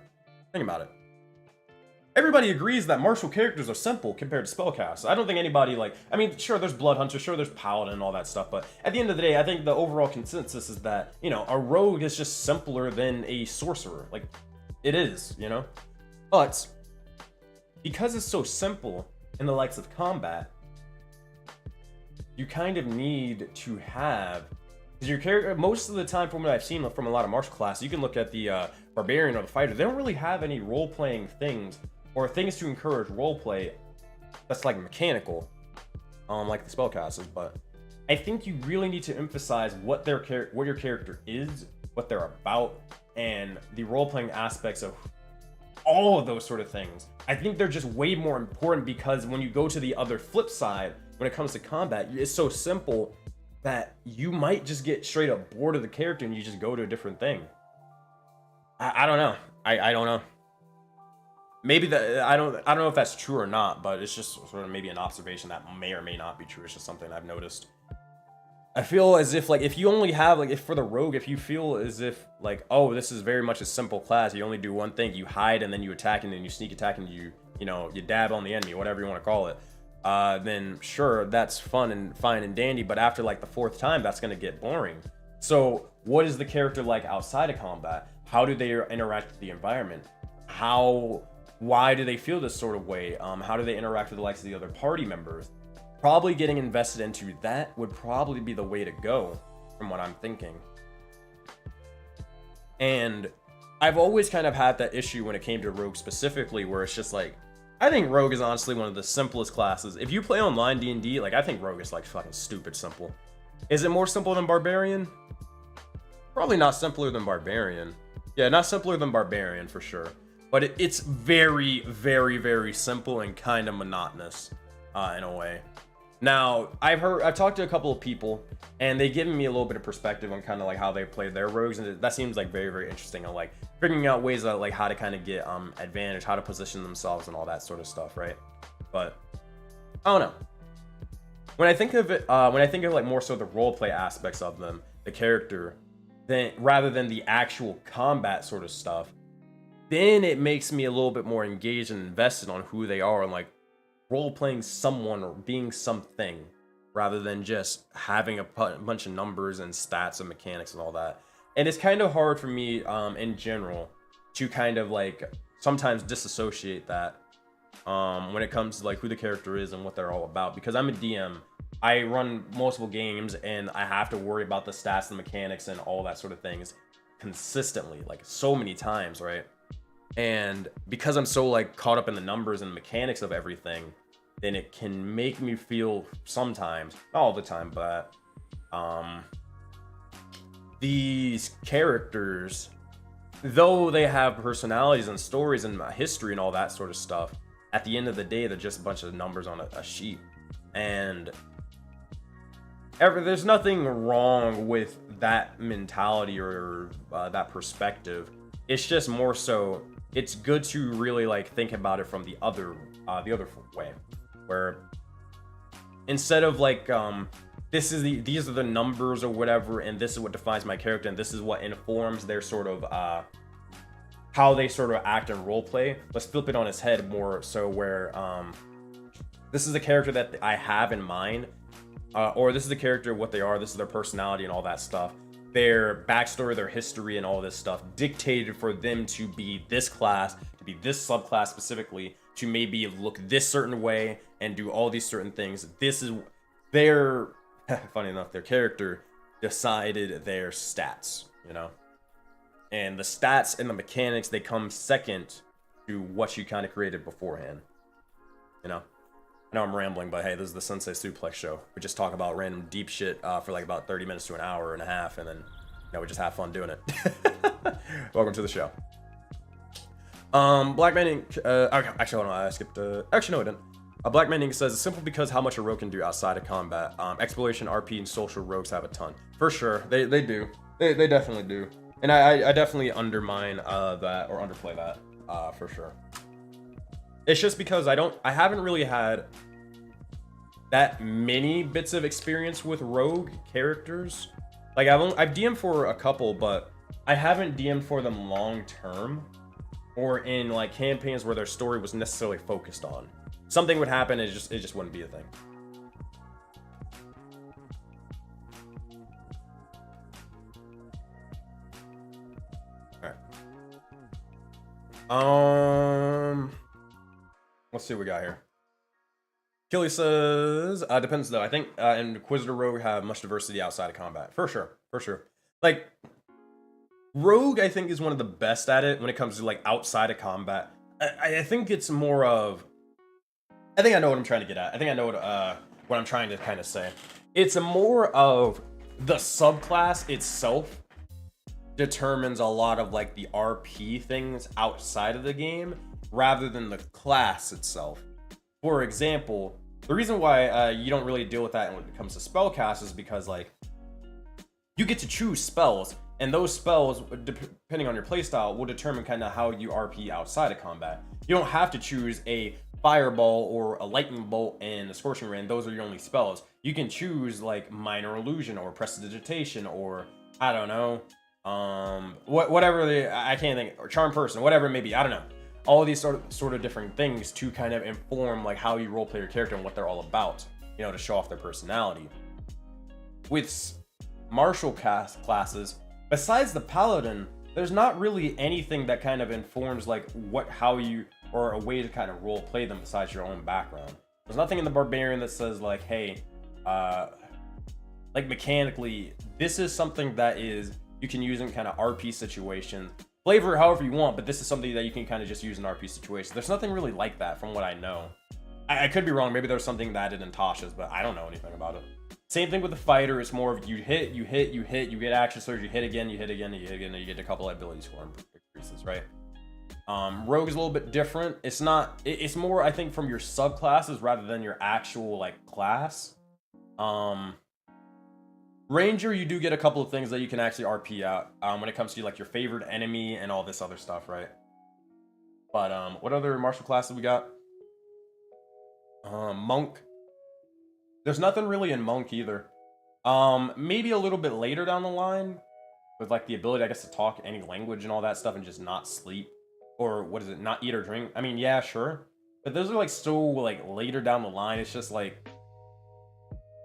Everybody agrees that martial characters are simple compared to spellcasts. I don't think anybody, like, I mean, sure, there's Blood Hunter, sure, there's Paladin and all that stuff, but at the end of the day, I think the overall consensus is that, you know, a rogue is just simpler than a sorcerer. Like, it is, you know? But, because it's so simple in the likes of combat, you kind of need to have, because your character, most of the time from what I've seen from a lot of martial classes, you can look at the barbarian or the fighter, they don't really have any role-playing things, or things to encourage roleplay that's like mechanical, like the spellcasters. But I think you really need to emphasize what your character is, what they're about, and the role-playing aspects of all of those sort of things. I think they're just way more important, because when you go to the other flip side, when it comes to combat, it's so simple that you might just get straight up bored of the character and you just go to a different thing. I don't know. I don't know. Maybe that, I don't know if that's true or not, but it's just sort of maybe an observation that may or may not be true. It's just something I've noticed. I feel as if, like, if you only have, like, if for the rogue, if you feel as if, like, oh, this is very much a simple class, you only do one thing, you hide and then you attack and then you sneak attack and you know, you dab on the enemy, whatever you want to call it, then sure, that's fun and fine and dandy, but after, like, the 4th time, that's going to get boring. So, what is the character like outside of combat? How do they interact with the environment? Why do they feel this sort of way? How do they interact with the likes of the other party members? Probably getting invested into that would probably be the way to go, from what I'm thinking. And I've always kind of had that issue when it came to Rogue specifically, where it's just like, I think Rogue is honestly one of the simplest classes. If you play online D&D, like, I think Rogue is like fucking stupid simple. Is it more simple than Barbarian? Probably not simpler than Barbarian. Yeah, not simpler than Barbarian for sure. But it's very, very, very simple and kind of monotonous in a way. Now, I've talked to a couple of people, and they've given me a little bit of perspective on kind of like how they play their rogues, and that seems like very, very interesting. And like figuring out ways of like how to kind of get advantage, how to position themselves, and all that sort of stuff, right? But I don't know. When I think of it, like more so the roleplay aspects of them, the character, then rather than the actual combat sort of stuff, then it makes me a little bit more engaged and invested on who they are and like role-playing someone or being something, rather than just having a bunch of numbers and stats and mechanics and all that. And it's kind of hard for me in general to kind of like sometimes disassociate that when it comes to like who the character is and what they're all about, because I'm a DM. I run multiple games and I have to worry about the stats and mechanics and all that sort of things consistently, like so many times, right? And because I'm so like caught up in the numbers and mechanics of everything, then it can make me feel sometimes, not all the time, but these characters, though they have personalities and stories and history and all that sort of stuff, at the end of the day, they're just a bunch of numbers on a sheet. And there's nothing wrong with that mentality or that perspective. It's just more so, it's good to really like think about it from the other way, where instead of like these are the numbers or whatever, and this is what defines my character, and this is what informs their sort of how they sort of act and role play. Let's flip it on its head more so, where this is the character that I have in mind, or this is the character, what they are, this is their personality and all that stuff. Their backstory, their history, and all this stuff dictated for them to be this class, to be this subclass specifically, to maybe look this certain way and do all these certain things. This is their, funny enough, their character decided their stats, you know? And the stats and the mechanics, they come second to what you kind of created beforehand, you know? I know I'm rambling, but hey, this is the SenseiSuplex show. We just talk about random deep shit for like about 30 minutes to an hour and a half, and then, you know, we just have fun doing it. Welcome to the show. Black Man Inc. Okay, actually, hold on, I skipped. Actually, no, I didn't. Black Man Inc. says it's simple because how much a rogue can do outside of combat. Exploration, RP, and social rogues have a ton. For sure, they do. They definitely do. And I definitely undermine that or underplay that for sure. It's just because I haven't really had that many bits of experience with rogue characters. Like I've DM'd for a couple, but I haven't DM'd for them long term, or in like campaigns where their story was necessarily focused on. Something would happen, it just wouldn't be a thing. All right. Let's see what we got here. Killy says, depends though. I think Inquisitor Rogue have much diversity outside of combat. For sure. For sure. Like, Rogue, I think, is one of the best at it when it comes to, like, outside of combat. I think it's more of... I think I know what I'm trying to get at. I think I know what I'm trying to kind of say. It's more of the subclass itself determines a lot of, like, the RP things outside of the game rather than the class itself. For example, the reason why you don't really deal with that when it comes to spellcast is because, like, you get to choose spells, and those spells, depending on your playstyle, will determine kind of how you RP outside of combat. You don't have to choose a fireball or a lightning bolt and a scorching ray. Those are your only spells. You can choose like minor illusion or prestidigitation or I don't know, whatever I can't think, or charm person, whatever it may be. I don't know. All these sort of different things to kind of inform like how you roleplay your character and what they're all about, you know, to show off their personality. With martial classes, besides the paladin, there's not really anything that kind of informs like how you, or a way to kind of role play them besides your own background. There's nothing in the barbarian that says like, hey, like mechanically, this is something that is you can use in kind of RP situations. Flavor it however you want, but this is something that you can kind of just use in RP situations. There's nothing really like that from what I know. I could be wrong. Maybe there's something that added in Tasha's, but I don't know anything about it. Same thing with the fighter. It's more of you hit, you get action surge, you hit again, you hit again, you hit again, and you get a couple of ability score increases, right? Rogue is a little bit different. It's not, it's more, I think, from your subclasses rather than your actual like class. Ranger, you do get a couple of things that you can actually RP out when it comes to like your favorite enemy and all this other stuff, right? But what other martial classes we got? Monk. There's nothing really in Monk either. Maybe a little bit later down the line with like the ability, I guess, to talk any language and all that stuff and just not sleep. Or what is it? Not eat or drink. I mean, yeah, sure. But those are like so like later down the line. It's just like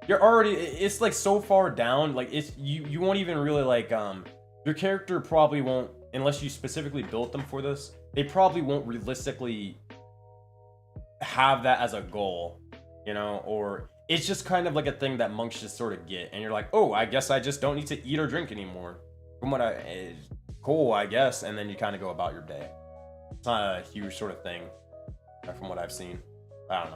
you're already, it's like so far down. Like it's you won't even really like your character probably won't, unless you specifically built them for this, they probably won't realistically have that as a goal, you know, or it's just kind of like a thing that monks just sort of get, and you're like, oh, I guess I just don't need to eat or drink anymore. From what cool, I guess, and then you kind of go about your day. It's not a huge sort of thing, from what I've seen. I don't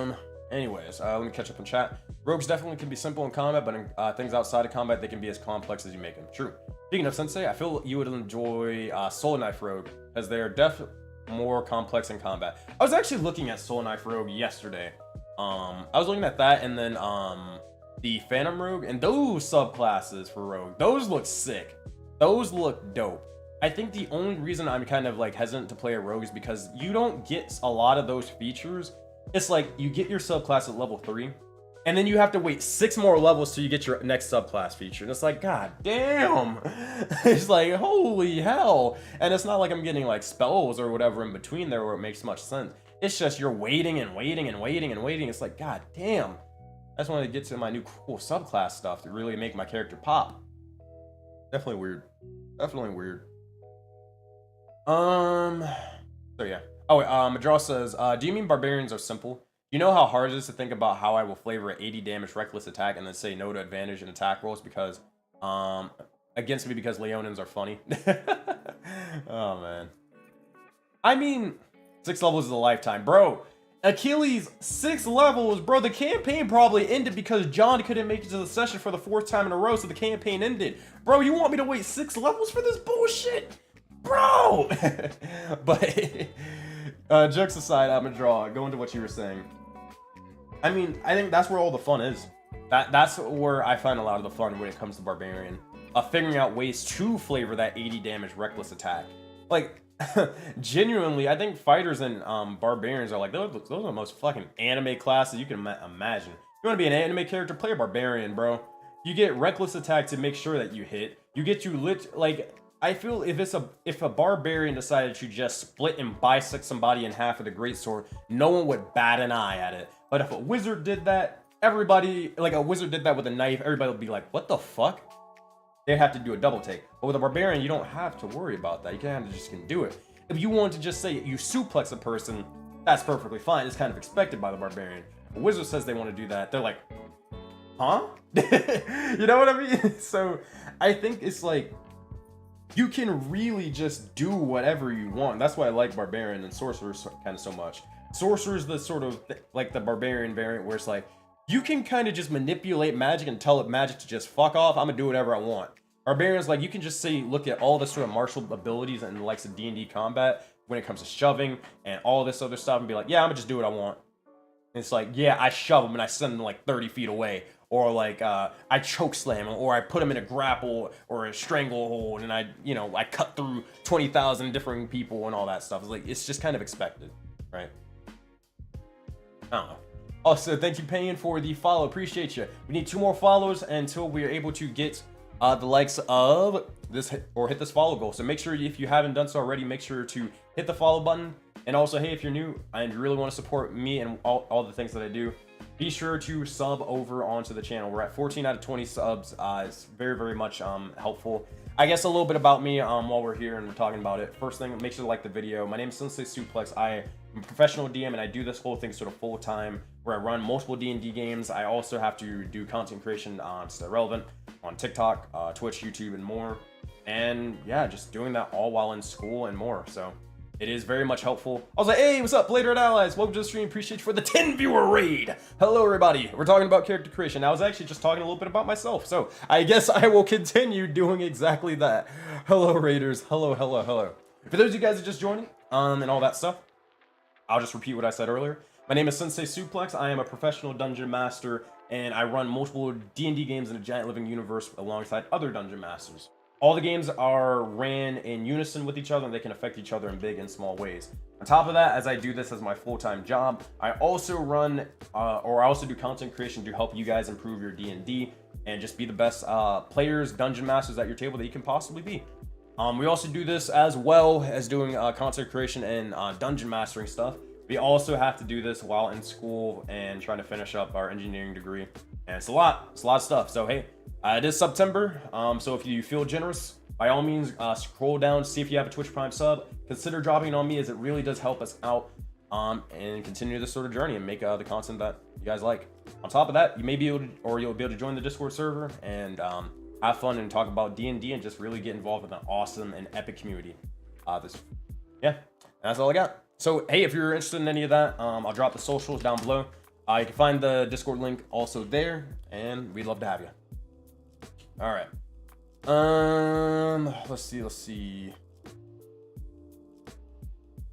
know. Anyways, let me catch up in chat. Rogues definitely can be simple in combat, but in things outside of combat, they can be as complex as you make them. True. Speaking of Sensei, I feel you would enjoy Soul Knife Rogue, as they are definitely more complex in combat. I was actually looking at Soul Knife Rogue yesterday. I was looking at that, and then the Phantom Rogue, and those subclasses for Rogue, those look sick. Those look dope. I think the only reason I'm kind of like hesitant to play a Rogue is because you don't get a lot of those features. It's like you get your subclass at level 3, and then you have to wait 6 more levels till you get your next subclass feature. And it's like, god damn. It's like, holy hell. And it's not like I'm getting like spells or whatever in between there where it makes much sense. It's just you're waiting and waiting and waiting and waiting. It's like, god damn. I just wanted to get to my new cool subclass stuff to really make my character pop. Definitely weird. Definitely weird. So yeah. Oh, Madraw says, do you mean barbarians are simple? You know how hard it is to think about how I will flavor an 80 damage reckless attack and then say no to advantage in attack rolls because, against me because Leonins are funny. Oh man. I mean, 6 levels is a lifetime, bro. Achilles 6 levels, bro. The campaign probably ended because John couldn't make it to the session for the 4th time in a row, so the campaign ended. Bro, you want me to wait 6 levels for this bullshit? Bro! But, jokes aside, I'm gonna go into what you were saying. I mean, I think that's where all the fun is. That's where I find a lot of the fun when it comes to Barbarian. Figuring out ways to flavor that 80 damage reckless attack. Like, genuinely, I think fighters and barbarians are like, those are the most fucking anime classes you can imagine. You want to be an anime character, play a barbarian, bro. You get reckless attack to make sure that you hit. You get to like, I feel if a barbarian decided to just split and bisect somebody in half with a greatsword, no one would bat an eye at it. But if a wizard did that, everybody, like a wizard did that with a knife, everybody would be like, what the fuck? They'd have to do a double take. But with a barbarian, you don't have to worry about that. You just can do it. If you want to just say you suplex a person, that's perfectly fine. It's kind of expected by the barbarian. A wizard says they want to do that. They're like, huh? You know what I mean? So I think it's like, you can really just do whatever you want. That's why I like barbarian and sorcerers kind of so much. Sorcerer's the sort of like the barbarian variant where it's like, you can kind of just manipulate magic and tell it magic to just fuck off. I'm gonna do whatever I want. Barbarians, like, you can just say, look at all the sort of martial abilities and the likes of D&D combat when it comes to shoving and all this other stuff and be like, yeah, I'm gonna just do what I want. And it's like, yeah, I shove them and I send them like 30 feet away. Or like, I choke slam them, or I put them in a grapple or a stranglehold and I cut through 20,000 different people and all that stuff. It's like, it's just kind of expected, right? I don't know. Also, thank you, Payne, for the follow. Appreciate you. We need 2 more follows until we are able to get the likes of this hit this follow goal. So make sure, if you haven't done so already, make sure to hit the follow button. And also, hey, if you're new and you really want to support me and all the things that I do, be sure to sub over onto the channel. We're at 14 out of 20 subs. It's very, very much helpful. I guess a little bit about me while we're here and we're talking about it. First thing, make sure to like the video. My name is SenseiSuplex. I am a professional DM and I do this whole thing sort of full time where I run multiple D&D games. I also have to do content creation Stay Relevant on TikTok, Twitch, YouTube, and more. And yeah, just doing that all while in school and more. So it is very much helpful. I was like, hey, what's up, Blader and Allies? Welcome to the stream. Appreciate you for the 10 viewer raid. Hello, everybody. We're talking about character creation. I was actually just talking a little bit about myself. So I guess I will continue doing exactly that. Hello, raiders. Hello, hello, hello. For those of you guys that just joining and all that stuff, I'll just repeat what I said earlier. My name is SenseiSuplex. I am a professional dungeon master, and I run multiple D&D games in a giant living universe alongside other dungeon masters. All the games are ran in unison with each other, and they can affect each other in big and small ways. On top of that, as I do this as my full-time job, I also run, or I also do content creation to help you guys improve your D&D and just be the best players, dungeon masters at your table that you can possibly be. We also do this as well as doing content creation and dungeon mastering stuff. We also have to do this while in school and trying to finish up our engineering degree. And it's a lot of stuff. So hey, it is September. So if you feel generous, by all means, scroll down, see if you have a Twitch Prime sub. Consider dropping on me, as it really does help us out and continue this sort of journey and make the content that you guys like. On top of that, you may be able to, or you'll be able to join the Discord server and have fun and talk about D&D and just really get involved with an awesome and epic community. That's all I got. So, hey, if you're interested in any of that, I'll drop the socials down below. You can find the Discord link also there, and we'd love to have you. All right. Let's see.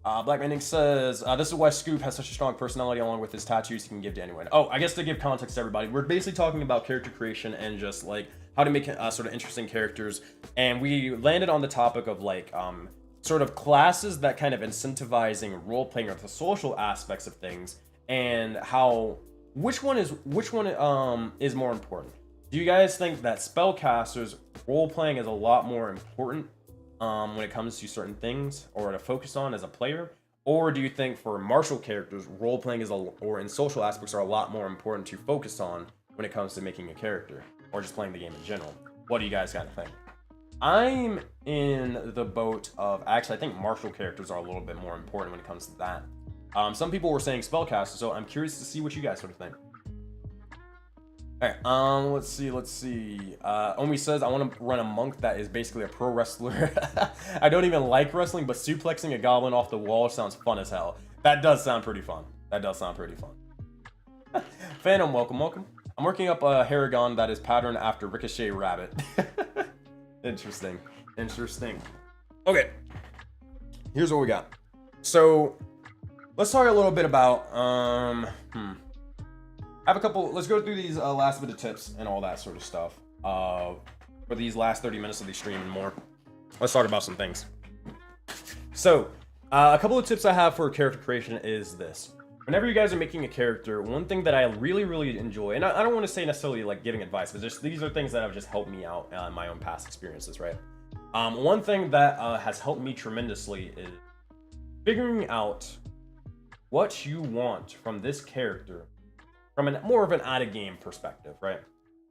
Black Manning says, this is why Scoop has such a strong personality along with his tattoos he can give to anyone. Oh, I guess to give context to everybody, we're basically talking about character creation and just like how to make sort of interesting characters. And we landed on the topic of like, sort of classes that kind of incentivizing role-playing or the social aspects of things, and how which one is more important. Do you guys think that spellcasters role-playing is a lot more important when it comes to certain things or to focus on as a player, or do you think for martial characters role-playing is or in social aspects are a lot more important to focus on when it comes to making a character or just playing the game in general? What do you guys kind of think? I'm in the boat of, actually, I think martial characters are a little bit more important when it comes to that. Some people were saying spellcaster, so I'm curious to see what you guys sort of think. Alright, let's see. Omi says, I want to run a monk that is basically a pro wrestler. I don't even like wrestling, but suplexing a goblin off the wall sounds fun as hell. That does sound pretty fun. Phantom, welcome. I'm working up a Haragon that is patterned after Ricochet Rabbit. Interesting. Okay, here's what we got. So, let's talk a little bit about, let's go through these last bit of tips and all that sort of stuff for these last 30 minutes of the stream and more. Let's talk about some things. So, a couple of tips I have for character creation is this. Whenever you guys are making a character, one thing that I really enjoy, and I don't want to say necessarily like giving advice, but just these are things that have just helped me out in my own past experiences, right? One thing that has helped me tremendously is figuring out what you want from this character from more of an out-of-game perspective, right?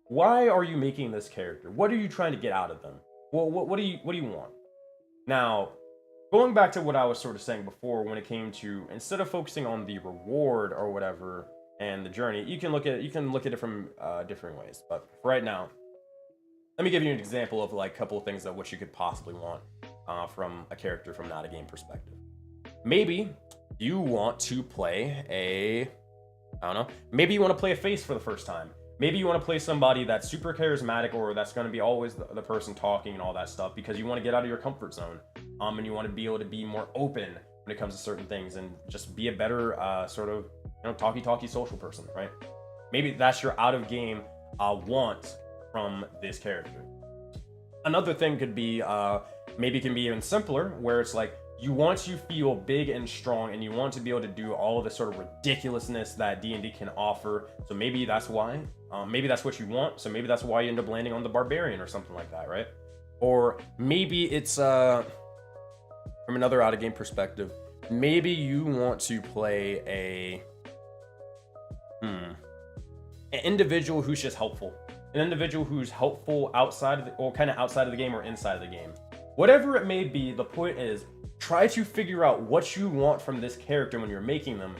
Why are you making this character? What are you trying to get out of them? Well, what do you want? Now, going back to what I was sort of saying before, when it came to, instead of focusing on the reward or whatever and the journey, you can look at it from different ways. But for right now, let me give you an example of like a couple of things that what you could possibly want from a character from an out-of-game perspective. Maybe you want to play maybe you want to play a face for the first time. Maybe you want to play somebody that's super charismatic, or that's going to be always the person talking and all that stuff, because you want to get out of your comfort zone. And you want to be able to be more open when it comes to certain things and just be a better sort of, talky social person, right? Maybe that's your out of game want from this character. Another thing could be, maybe it can be even simpler, where it's like, you want to feel big and strong, and you want to be able to do all of the sort of ridiculousness that D&D can offer. So maybe that's why. Maybe that's what you want. So maybe that's why you end up landing on the barbarian or something like that, right? Or maybe it's from another out-of-game perspective. Maybe you want to play an individual who's just helpful. An individual who's helpful outside of outside of the game or inside of the game. Whatever it may be, the point is, try to figure out what you want from this character when you're making them,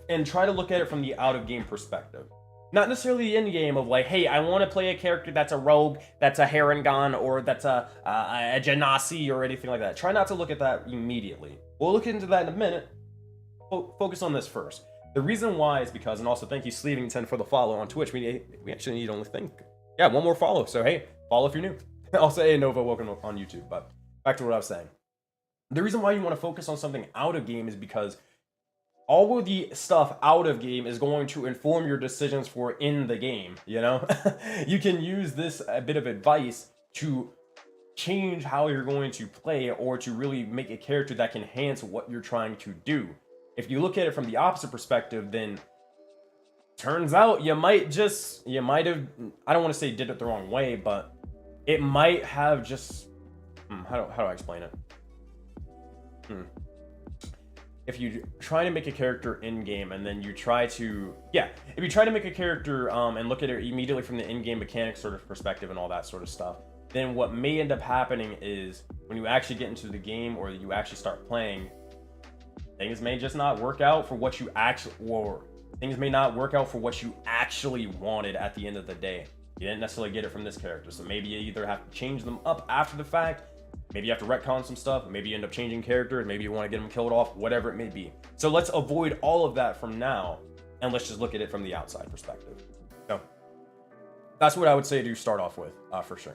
and try to look at it from the out-of-game perspective. Not necessarily the in-game of like, hey, I want to play a character that's a rogue, that's a Harengon, or that's a Genasi, or anything like that. Try not to look at that immediately. We'll look into that in a minute. Focus on this first. The reason why is because, and also thank you Sleevington for the follow on Twitch. We actually need only one more follow. So hey, follow if you're new. Also, hey Nova, welcome on YouTube. But back to what I was saying. The reason why you want to focus on something out of game is because all of the stuff out of game is going to inform your decisions for in the game, You can use this a bit of advice to change how you're going to play, or to really make a character that can enhance what you're trying to do. If you look at it from the opposite perspective, then turns out you might have, I don't want to say did it the wrong way, but it might have just, how do I explain it? If you try to make a character in-game, and then you try to, if you try to make a character and look at it immediately from the in-game mechanics sort of perspective and all that sort of stuff, then what may end up happening is when you actually get into the game, or you actually start playing, things may just not work out for what you actually, or things may not work out for what you actually wanted at the end of the day. You didn't necessarily get it from this character, so maybe you either have to change them up after the fact. Maybe you have to retcon some stuff. Maybe you end up changing characters. Maybe you want to get them killed off, whatever it may be. So let's avoid all of that from now, and let's just look at it from the outside perspective. So that's what I would say to start off with, for sure.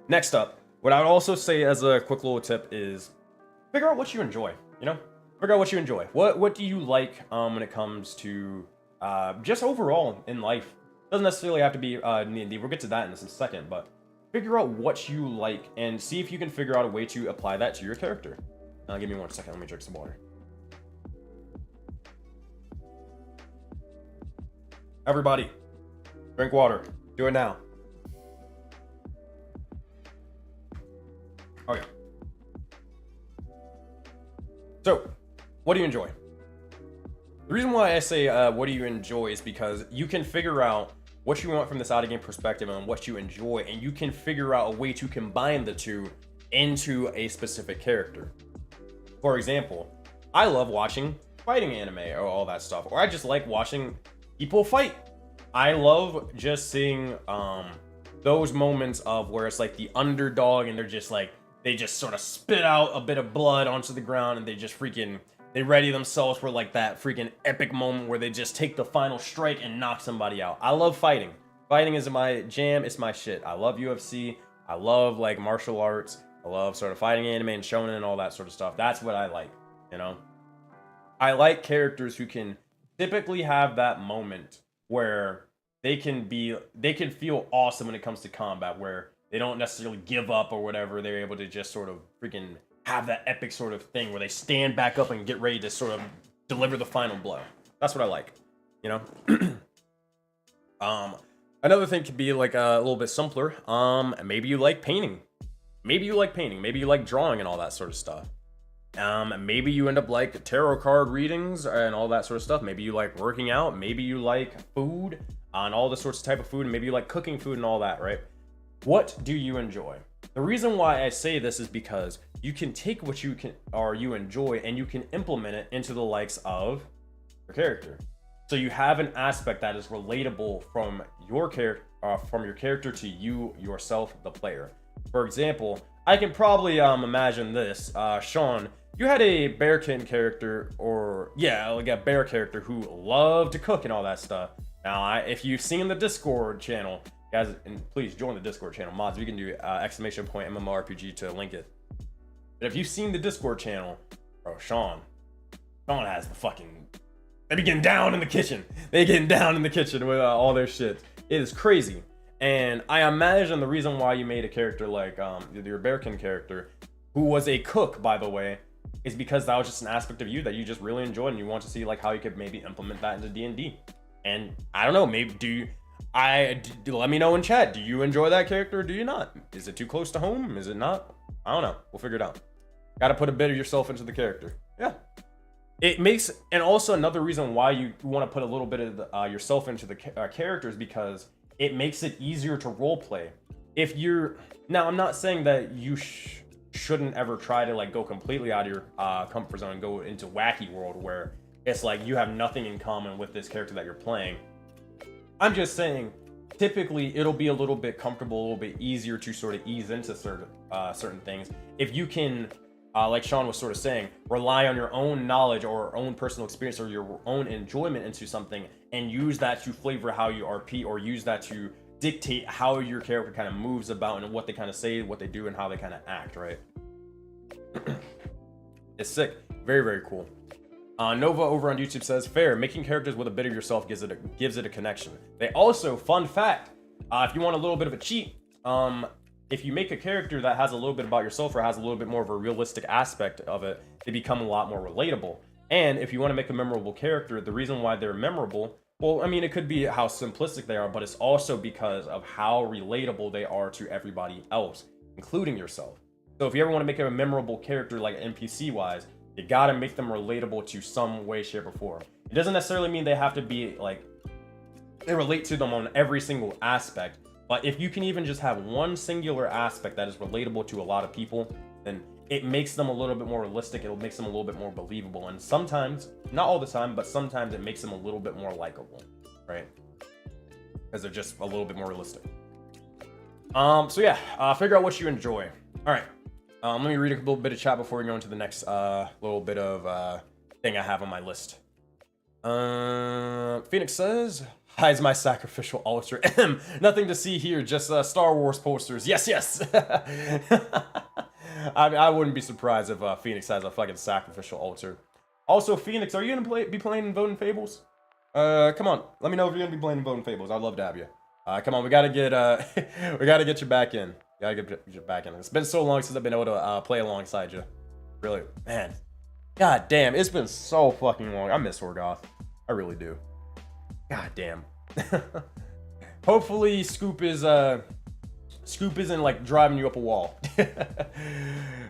Next up, what I would also say as a quick little tip is figure out what you enjoy, Figure out what you enjoy. What do you like when it comes to just overall in life? Doesn't necessarily have to be D&D. We'll get to that in just a second, but figure out what you like and see if you can figure out a way to apply that to your character. Give me 1 second. Let me drink some water. Everybody, drink water. Do it now. Okay. So, what do you enjoy? The reason why I say what do you enjoy is because you can figure out what you want from this out of game perspective and what you enjoy, and you can figure out a way to combine the two into a specific character. For example, I love watching fighting anime or all that stuff, or I just like watching people fight. I love just seeing those moments of where it's like the underdog and they're just like, they just sort of spit out a bit of blood onto the ground and they just freaking, they ready themselves for like that freaking epic moment where they just take the final strike and knock somebody out. I love fighting. Fighting is my jam, it's my shit. I love UFC, I love like martial arts, I love sort of fighting anime and shonen and all that sort of stuff. That's what I like, you know? I like characters who can typically have that moment where they can feel awesome when it comes to combat, where they don't necessarily give up or whatever. They're able to just sort of freaking have that epic sort of thing where they stand back up and get ready to sort of deliver the final blow. That's what I like, you know? Another thing could be like a little bit simpler. Maybe you like painting. Maybe you like painting. Maybe you like drawing and all that sort of stuff. Maybe you end up like tarot card readings and all that sort of stuff. Maybe you like working out. Maybe you like food and all the sorts of type of food. And maybe you like cooking food and all that, right? What do you enjoy? The reason why I say this is because you can take what you enjoy and you can implement it into the likes of your character. So you have an aspect that is relatable from your character to you yourself, the player. For example, I can probably imagine this. Sean, you had a bearkin character, or yeah, like a bear character who loved to cook and all that stuff. Now, if you've seen the Discord channel, guys, and please join the Discord channel. Mods, we can do ! MMORPG to link it. But if you've seen the Discord channel, bro, Sean has the fucking, they be getting down in the kitchen. They getting down in the kitchen with all their shit. It is crazy. And I imagine the reason why you made a character like your bearkin character, who was a cook, by the way, is because that was just an aspect of you that you just really enjoyed, and you want to see like how you could maybe implement that into D&D. And I don't know, maybe let me know in chat. Do you enjoy that character or do you not? Is it too close to home? Is it not? I don't know. We'll figure it out. Got to put a bit of yourself into the character. Yeah. It makes, and also another reason why you want to put a little bit of yourself into the characters, because it makes it easier to roleplay. If you're, now I'm not saying that you shouldn't ever try to like go completely out of your comfort zone and go into wacky world where it's like you have nothing in common with this character that you're playing. I'm just saying, typically it'll be a little bit comfortable, a little bit easier to sort of ease into certain things if you can, like Sean was sort of saying, rely on your own knowledge or own personal experience or your own enjoyment into something and use that to flavor how you RP, or use that to dictate how your character kind of moves about and what they kind of say, what they do, and how they kind of act, right? It's sick. Very, very cool. Nova over on YouTube says, fair, making characters with a bit of yourself gives it a connection. They also, fun fact, if you want a little bit of a cheat, if you make a character that has a little bit about yourself or has a little bit more of a realistic aspect of it, they become a lot more relatable. And if you want to make a memorable character, the reason why they're memorable, well, I mean, it could be how simplistic they are, but it's also because of how relatable they are to everybody else, including yourself. So if you ever want to make a memorable character, like NPC wise, you gotta make them relatable to some way, shape, or form. It doesn't necessarily mean they have to be like, they relate to them on every single aspect, but if you can even just have one singular aspect that is relatable to a lot of people, then it makes them a little bit more realistic. It'll make them a little bit more believable. And sometimes, not all the time, but sometimes it makes them a little bit more likable, right? Because they're just a little bit more realistic. So yeah, figure out what you enjoy. All right. Let me read a little bit of chat before we go into the next little bit of thing I have on my list. Phoenix says, hides my sacrificial altar. Nothing to see here, just Star Wars posters. Yes, yes. I wouldn't be surprised if Phoenix has a fucking sacrificial altar. Also, Phoenix, are you gonna be playing in Voden Fables? Come on, let me know if you're gonna be playing in Voden Fables. I'd love to have you. Come on, we gotta get you back in. Gotta get you back in. It's been so long since I've been able to play alongside you. Really, man. God damn, it's been so fucking long. I miss Orgoth. I really do. God damn. Hopefully Scoop isn't like driving you up a wall.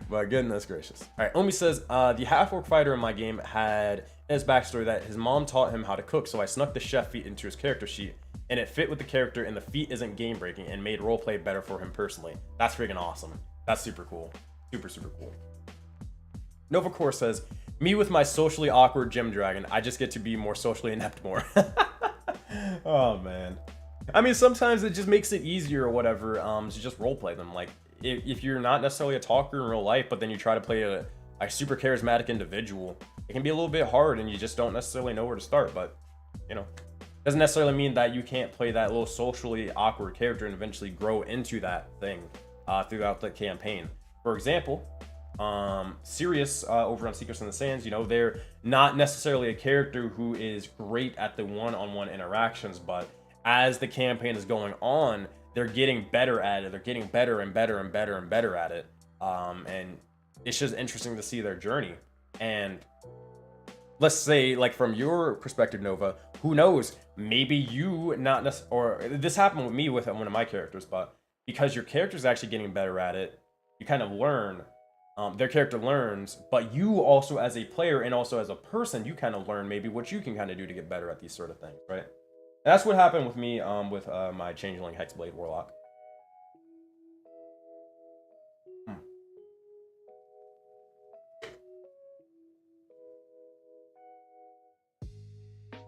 But goodness gracious. All right, Omi says, the half-orc fighter in my game had in his backstory that his mom taught him how to cook, so I snuck the chef feat into his character sheet and it fit with the character, and the feat isn't game breaking and made roleplay better for him personally. That's freaking awesome. That's super cool. Super, super cool. Nova Core says, me with my socially awkward gym dragon, I just get to be more socially inept more. Oh man. I mean, sometimes it just makes it easier or whatever to just roleplay them. Like, if you're not necessarily a talker in real life, but then you try to play a super charismatic individual, it can be a little bit hard and you just don't necessarily know where to start. But, you know, doesn't necessarily mean that you can't play that little socially awkward character and eventually grow into that thing throughout the campaign. For example, Sirius over on Secrets in the Sands, you know, they're not necessarily a character who is great at the one-on-one interactions, but as the campaign is going on, they're getting better at it. They're getting better and better and better and better at it. And it's just interesting to see their journey. And let's say, like, from your perspective, Nova, who knows, maybe you not necessarily, or this happened with me with one of my characters, but because your character's actually getting better at it, you kind of learn, their character learns, but you also as a player and also as a person, you kind of learn maybe what you can kind of do to get better at these sort of things, right? And that's what happened with me with my Changeling Hexblade Warlock.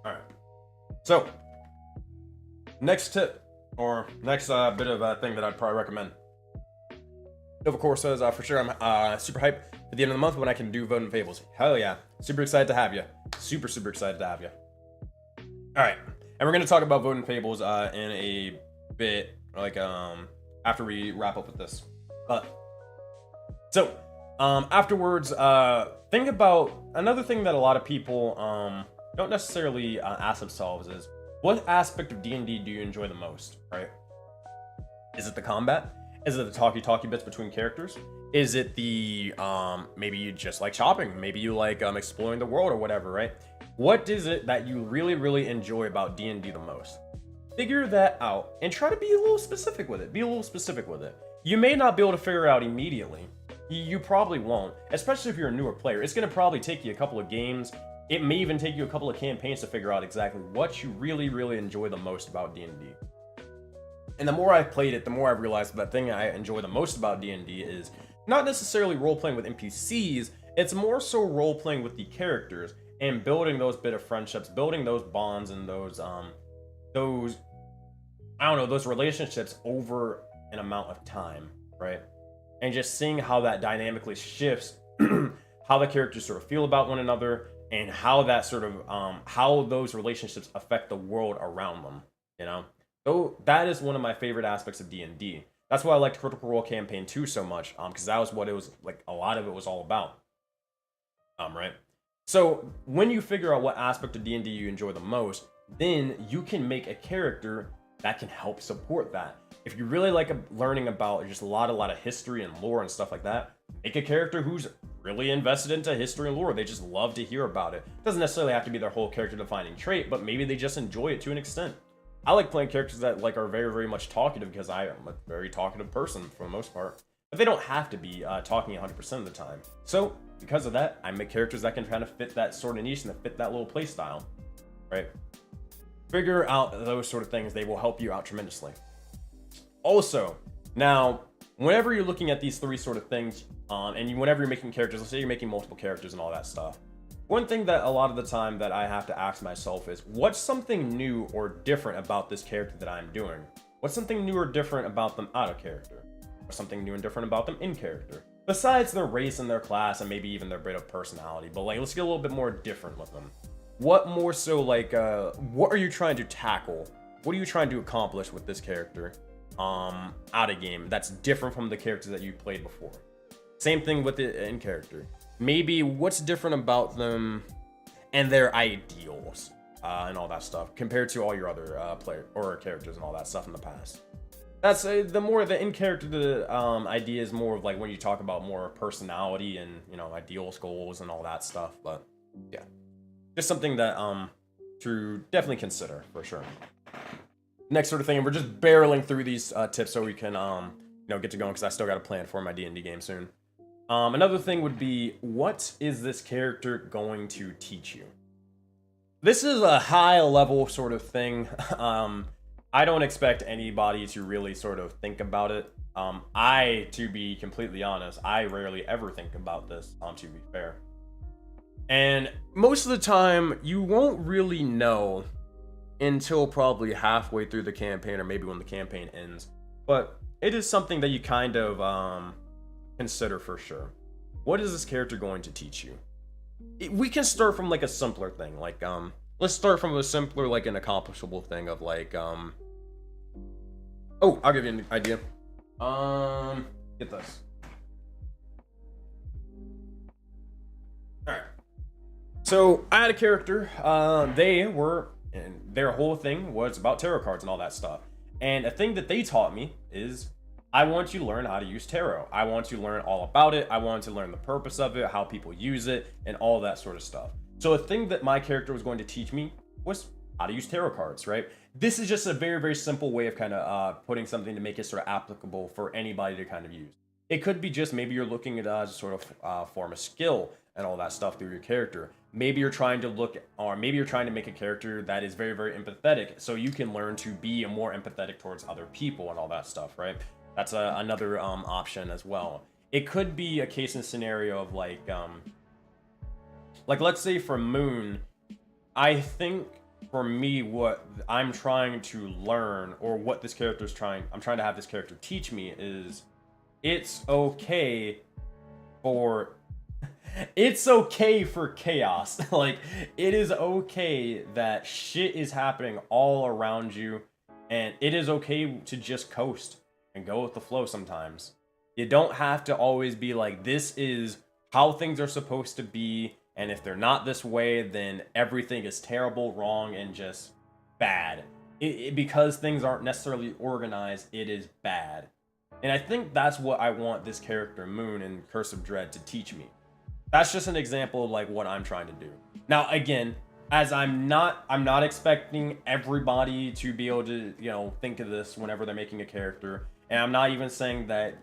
Alright. So, next tip, or next bit of thing that I'd probably recommend. Of course, says for sure I'm super hyped at the end of the month when I can do Voden Fables. Hell yeah. Super excited to have you. Super, super excited to have you. Alright. And we're going to talk about Voden Fables in a bit, like, after we wrap up with this. So, afterwards, think about another thing that a lot of people don't necessarily ask themselves is, what aspect of D&D do you enjoy the most, right? Is it the combat? Is it the talky bits between characters? Is it the, maybe you just like shopping? Maybe you like exploring the world or whatever, right? What is it that you really, really enjoy about D&D the most? Figure that out and try to be a little specific with it. Be a little specific with it. You may not be able to figure it out immediately. You probably won't, especially if you're a newer player. It's going to probably take you a couple of games. It may even take you a couple of campaigns to figure out exactly what you really, really enjoy the most about D&D. And the more I've played it, the more I've realized that thing I enjoy the most about D&D is not necessarily role-playing with NPCs, it's more so role-playing with the characters and building those bit of friendships, building those bonds and those relationships over an amount of time, right? And just seeing how that dynamically shifts, how the characters sort of feel about one another, and how that sort of, how those relationships affect the world around them, you know? So that is one of my favorite aspects of D&D. That's why I liked Critical Role Campaign 2 so much, because that was what it was, like, a lot of it was all about, right? So when you figure out what aspect of D&D you enjoy the most, then you can make a character that can help support that. If you really like learning about just a lot of history and lore and stuff like that, make a character who's really invested into history and lore. They just love to hear about it. Doesn't necessarily have to be their whole character defining trait, but maybe they just enjoy it to an extent. I like playing characters that are very, very much talkative because I am a very talkative person for the most part. But they don't have to be talking 100% of the time. So because of that, I make characters that can kind of fit that sort of niche and that fit that little play style, right? Figure out those sort of things. They will help you out tremendously. Also, now, whenever you're looking at these three sort of things, whenever you're making characters, let's say you're making multiple characters and all that stuff, one thing that a lot of the time that I have to ask myself is, what's something new or different about this character that I'm doing? What's something new or different about them out of character? Or something new and different about them in character? Besides their race and their class and maybe even their bit of personality, but like, let's get a little bit more different with them. What more so, like, what are you trying to tackle? What are you trying to accomplish with this character out of game that's different from the characters that you played before? Same thing with the in character. Maybe what's different about them and their ideals and all that stuff compared to all your other player or characters and all that stuff in the past. That's the more the in character the idea is more of like when you talk about more personality and, you know, ideals, goals and all that stuff. But yeah, just something that to definitely consider for sure. Next sort of thing, and we're just barreling through these tips so we can you know, get to going because I still got a plan for my D&D game soon. Another thing would be, what is this character going to teach you? This is a high level sort of thing. I don't expect anybody to really sort of think about it. To be completely honest, I rarely ever think about this, to be fair. And most of the time, you won't really know until probably halfway through the campaign, or maybe when the campaign ends. But it is something that you kind of consider for sure. What is this character going to teach you? We can start from like a simpler thing, like let's start from a simpler, like an accomplishable thing of like oh, I'll give you an idea. Get this. Alright. So I had a character, and their whole thing was about tarot cards and all that stuff. And a thing that they taught me is, I want you to learn how to use tarot. I want you to learn all about it. I want to learn the purpose of it, how people use it, and all that sort of stuff. So a thing that my character was going to teach me was how to use tarot cards, right? This is just a very, very simple way of kind of putting something to make it sort of applicable for anybody to kind of use. It could be just maybe you're looking at sort of form a skill and all that stuff through your character. Maybe you're trying to maybe you're trying to make a character that is very, very empathetic, so you can learn to be more empathetic towards other people and all that stuff, right? That's another option as well. It could be a case and scenario of like let's say for Moon, I think for me what I'm trying to learn, or what this character's I'm trying to have this character teach me is, it's okay for chaos. Like, it is okay that shit is happening all around you, and it is okay to just coast and go with the flow sometimes. You don't have to always be like, this is how things are supposed to be, and if they're not this way, then everything is terrible, wrong, and just bad. Because things aren't necessarily organized, it is bad. And I think that's what I want this character, Moon, in Curse of Dread to teach me. That's just an example of like what I'm trying to do. Now, again, as I'm not expecting everybody to be able to, you know, think of this whenever they're making a character. And I'm not even saying that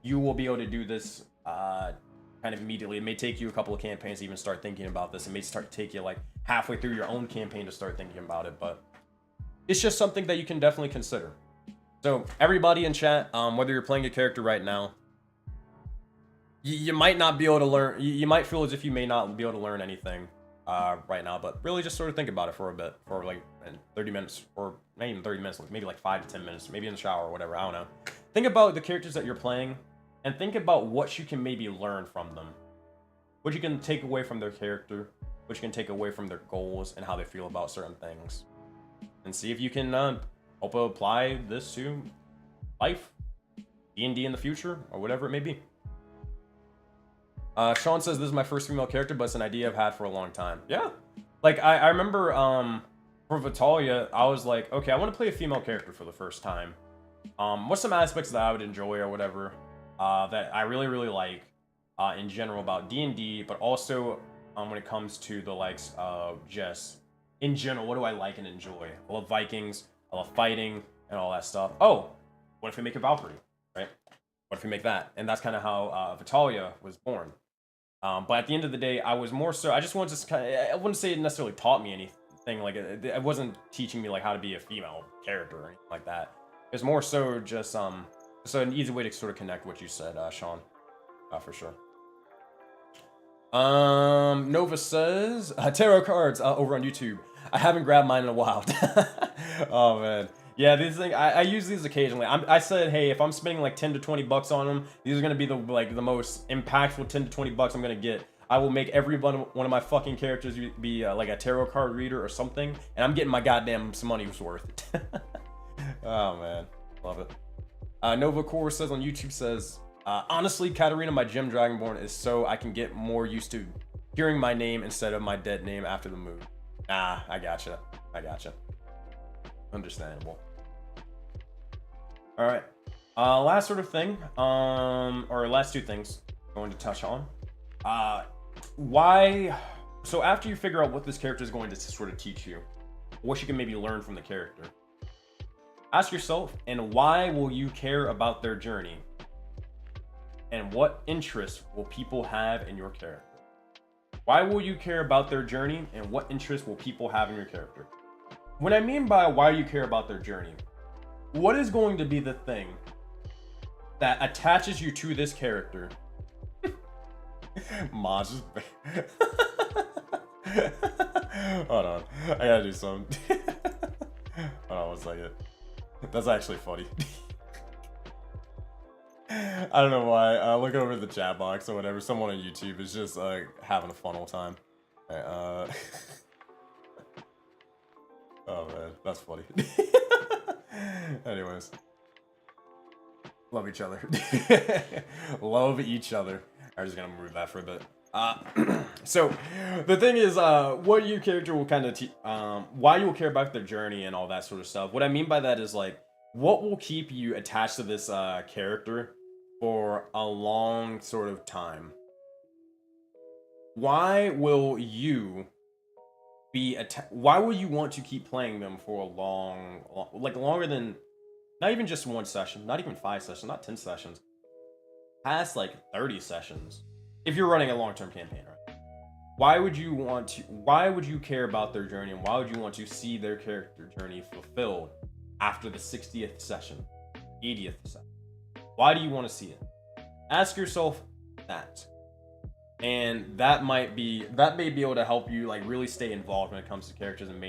you will be able to do this kind of immediately. It may take you a couple of campaigns to even start thinking about this. It may take you like halfway through your own campaign to start thinking about it, but it's just something that you can definitely consider. So everybody in chat, whether you're playing a character right now, you might not be able to learn, you might feel as if you may not be able to learn anything right now, but really just sort of think about it for a bit, for like 30 minutes, or not even 30 minutes, maybe like 5 to 10 minutes, maybe in the shower or whatever, I don't know. Think about the characters that you're playing, and think about what you can maybe learn from them. What you can take away from their character, what you can take away from their goals, and how they feel about certain things. And see if you can hope to apply this to life, D&D in the future, or whatever it may be. Sean says, this is my first female character, but it's an idea I've had for a long time. Yeah. Like, I remember for Vitalia, I was like, okay, I want to play a female character for the first time. What's some aspects that I would enjoy or whatever that I really, really like in general about D&D, but also when it comes to the likes of just, in general, what do I like and enjoy? I love Vikings, I love fighting, and all that stuff. Oh, what if we make a Valkyrie, right? What if we make that? And that's kind of how Vitalia was born. But at the end of the day, I was more so, I just wanted to kind of, I wouldn't say it necessarily taught me anything, like it wasn't teaching me like how to be a female character or anything like that. It's more so just an easy way to sort of connect what you said, Sean, for sure. Nova says, tarot cards over on YouTube. I haven't grabbed mine in a while. Oh man. Yeah, these things, I use these occasionally. I said, hey, if I'm spending like 10 to 20 bucks on them, these are going to be the most impactful 10 to 20 bucks I'm going to get. I will make every one of my fucking characters be like a tarot card reader or something, and I'm getting my goddamn some money's worth. Oh man, love it. Nova Core says on YouTube, says, honestly, Katarina, my gem Dragonborn, is so I can get more used to hearing my name instead of my dead name after the move. Ah, I gotcha. Understandable. All right. Last sort of thing, or last two things I'm going to touch on. Why? So after you figure out what this character is going to sort of teach you, what you can maybe learn from the character, ask yourself, and why will you care about their journey? And what interests will people have in your character? Why will you care about their journey, and what interests will people have in your character? What I mean by why you care about their journey, what is going to be the thing that attaches you to this character? Maj is hold on, I gotta do something. Hold on 1 second. That's actually funny. I don't know why. Look over the chat box or whatever. Someone on YouTube is just having a fun old time. Right, oh man, that's funny. Anyways, love each other. Love each other. I'm just gonna move that for a bit. So the thing is, what your character will kind of why you will care about their journey and all that sort of stuff. What I mean by that is like, what will keep you attached to this character for a long sort of time? Why will you be why will you want to keep playing them for a long, like longer than, not even just 1 session, not even 5 sessions, not 10 sessions, past like 30 sessions, if you're running a long-term campaign, right? Why would you care about their journey, and why would you want to see their character journey fulfilled after the 60th session, 80th session? Why do you want to see it? Ask yourself that. And that may be able to help you like really stay involved when it comes to characters, and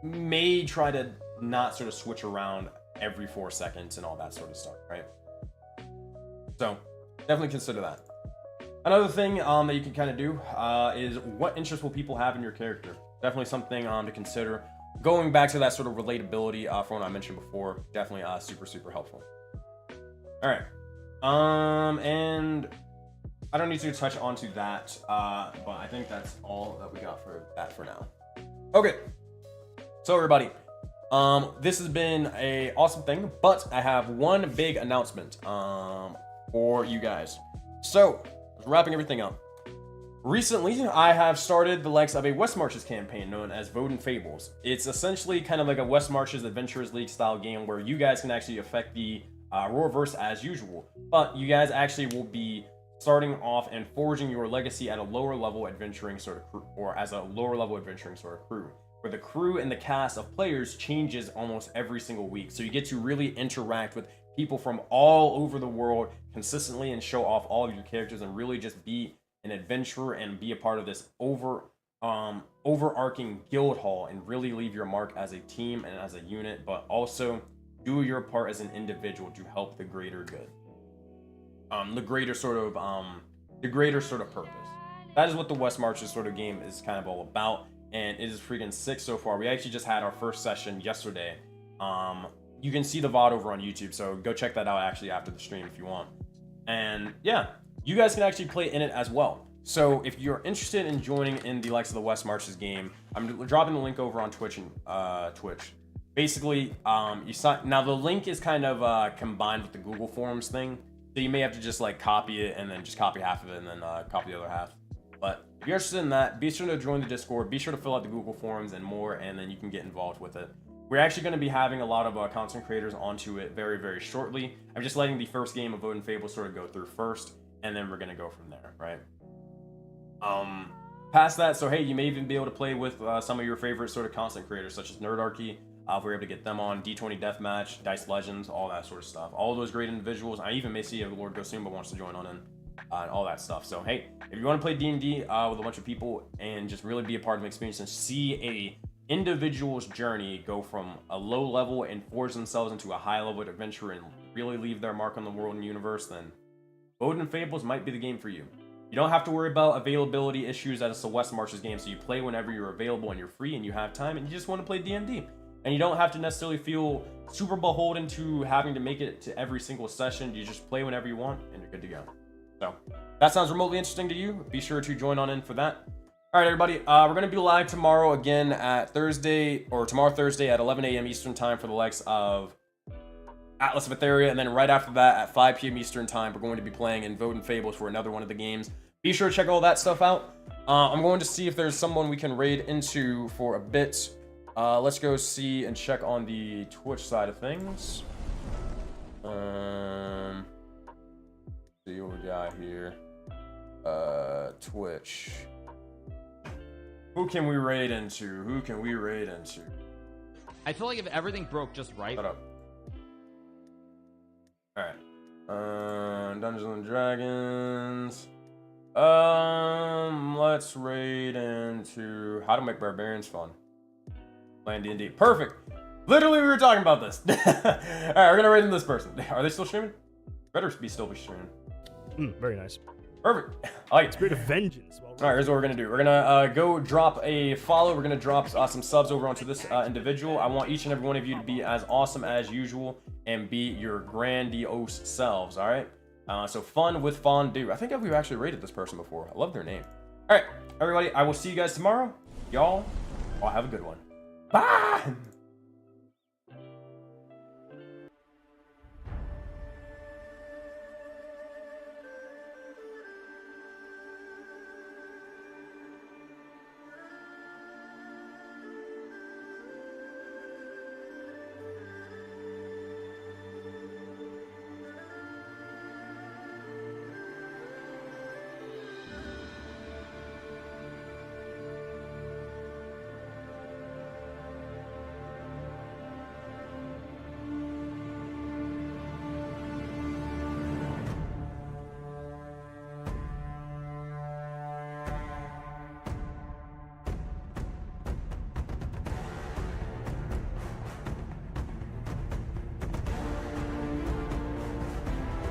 may try to not sort of switch around every 4 seconds and all that sort of stuff, right? So definitely consider that. Another thing that you can kind of do is, what interest will people have in your character? Definitely something to consider. Going back to that sort of relatability from what I mentioned before, definitely super helpful. All right, and I don't need to touch onto that, but I think that's all that we got for that for now. Okay, so everybody, this has been a awesome thing, but I have one big announcement for you guys. So, wrapping everything up. Recently, I have started the likes of a West Marches campaign known as Voden Fables. It's essentially kind of like a West Marches Adventurers League style game where you guys can actually affect the Auroraverse as usual, but you guys actually will be starting off and forging your legacy at a lower level adventuring sort of crew, or as a lower level adventuring sort of crew, where the crew and the cast of players changes almost every single week. So you get to really interact with people from all over the world consistently and show off all of your characters and really just be an adventurer and be a part of this overarching guild hall and really leave your mark as a team and as a unit, but also do your part as an individual to help the greater good. The greater sort of purpose. That is what the West Marches sort of game is kind of all about, and it is freaking sick so far. We actually just had our first session yesterday. You can see the VOD over on YouTube, so go check that out actually after the stream if you want. And yeah, you guys can actually play in it as well. So if you're interested in joining in the likes of the West Marches game, I'm dropping the link over on Twitch and Twitch. Basically, now the link is kind of combined with the Google Forms thing. So you may have to just like copy it and then just copy half of it and then copy the other half. But if you're interested in that, be sure to join the Discord, be sure to fill out the Google Forms and more, and then you can get involved with it. We're actually going to be having a lot of content creators onto it very shortly. I'm just letting the first game of Voden Fables sort of go through first, and then we're going to go from there, right? Past that, so hey, you may even be able to play with some of your favorite sort of content creators, such as Nerdarchy. If we're able to get them on, D20 Deathmatch, Dice Legends, all that sort of stuff. All those great individuals. I even may see if Lord Gosumba wants to join on in, and all that stuff. So hey, if you want to play D&D with a bunch of people and just really be a part of an experience and see a individual's journey go from a low level and forge themselves into a high level adventure and really leave their mark on the world and universe, then Voden Fables might be the game for you. You don't have to worry about availability issues as a West Marches game, so you play whenever you're available and you're free and you have time and you just want to play D&D. And you don't have to necessarily feel super beholden to having to make it to every single session. You just play whenever you want and you're good to go. So that sounds remotely interesting to you. Be sure to join on in for that. All right, everybody, we're going to be live tomorrow again at tomorrow Thursday at 11 a.m. Eastern time for the likes of Atlas of Etheria. And then right after that at 5 p.m. Eastern time, we're going to be playing in Voden Fables for another one of the games. Be sure to check all that stuff out. I'm going to see if there's someone we can raid into for a bit. Let's go see and check on the Twitch side of things. See what we got here. Twitch. Who can we raid into? I feel like if everything broke just right. Shut up. Alright. Dungeons and Dragons. Let's raid into how to make barbarians fun. Playing D&D. Perfect. Literally, we were talking about this. Alright, we're gonna raid into this person. Are they still streaming? Better still be streaming. Very nice. Perfect. I like it. Spirit of vengeance. All right, here's what we're gonna do. We're gonna go drop a follow. We're gonna drop some subs over onto this individual. I want each and every one of you to be as awesome as usual and be your grandiose selves. All right. So fun with fondue. I think we've actually rated this person before. I love their name. All right, everybody. I will see you guys tomorrow. Y'all, all have a good one. Bye.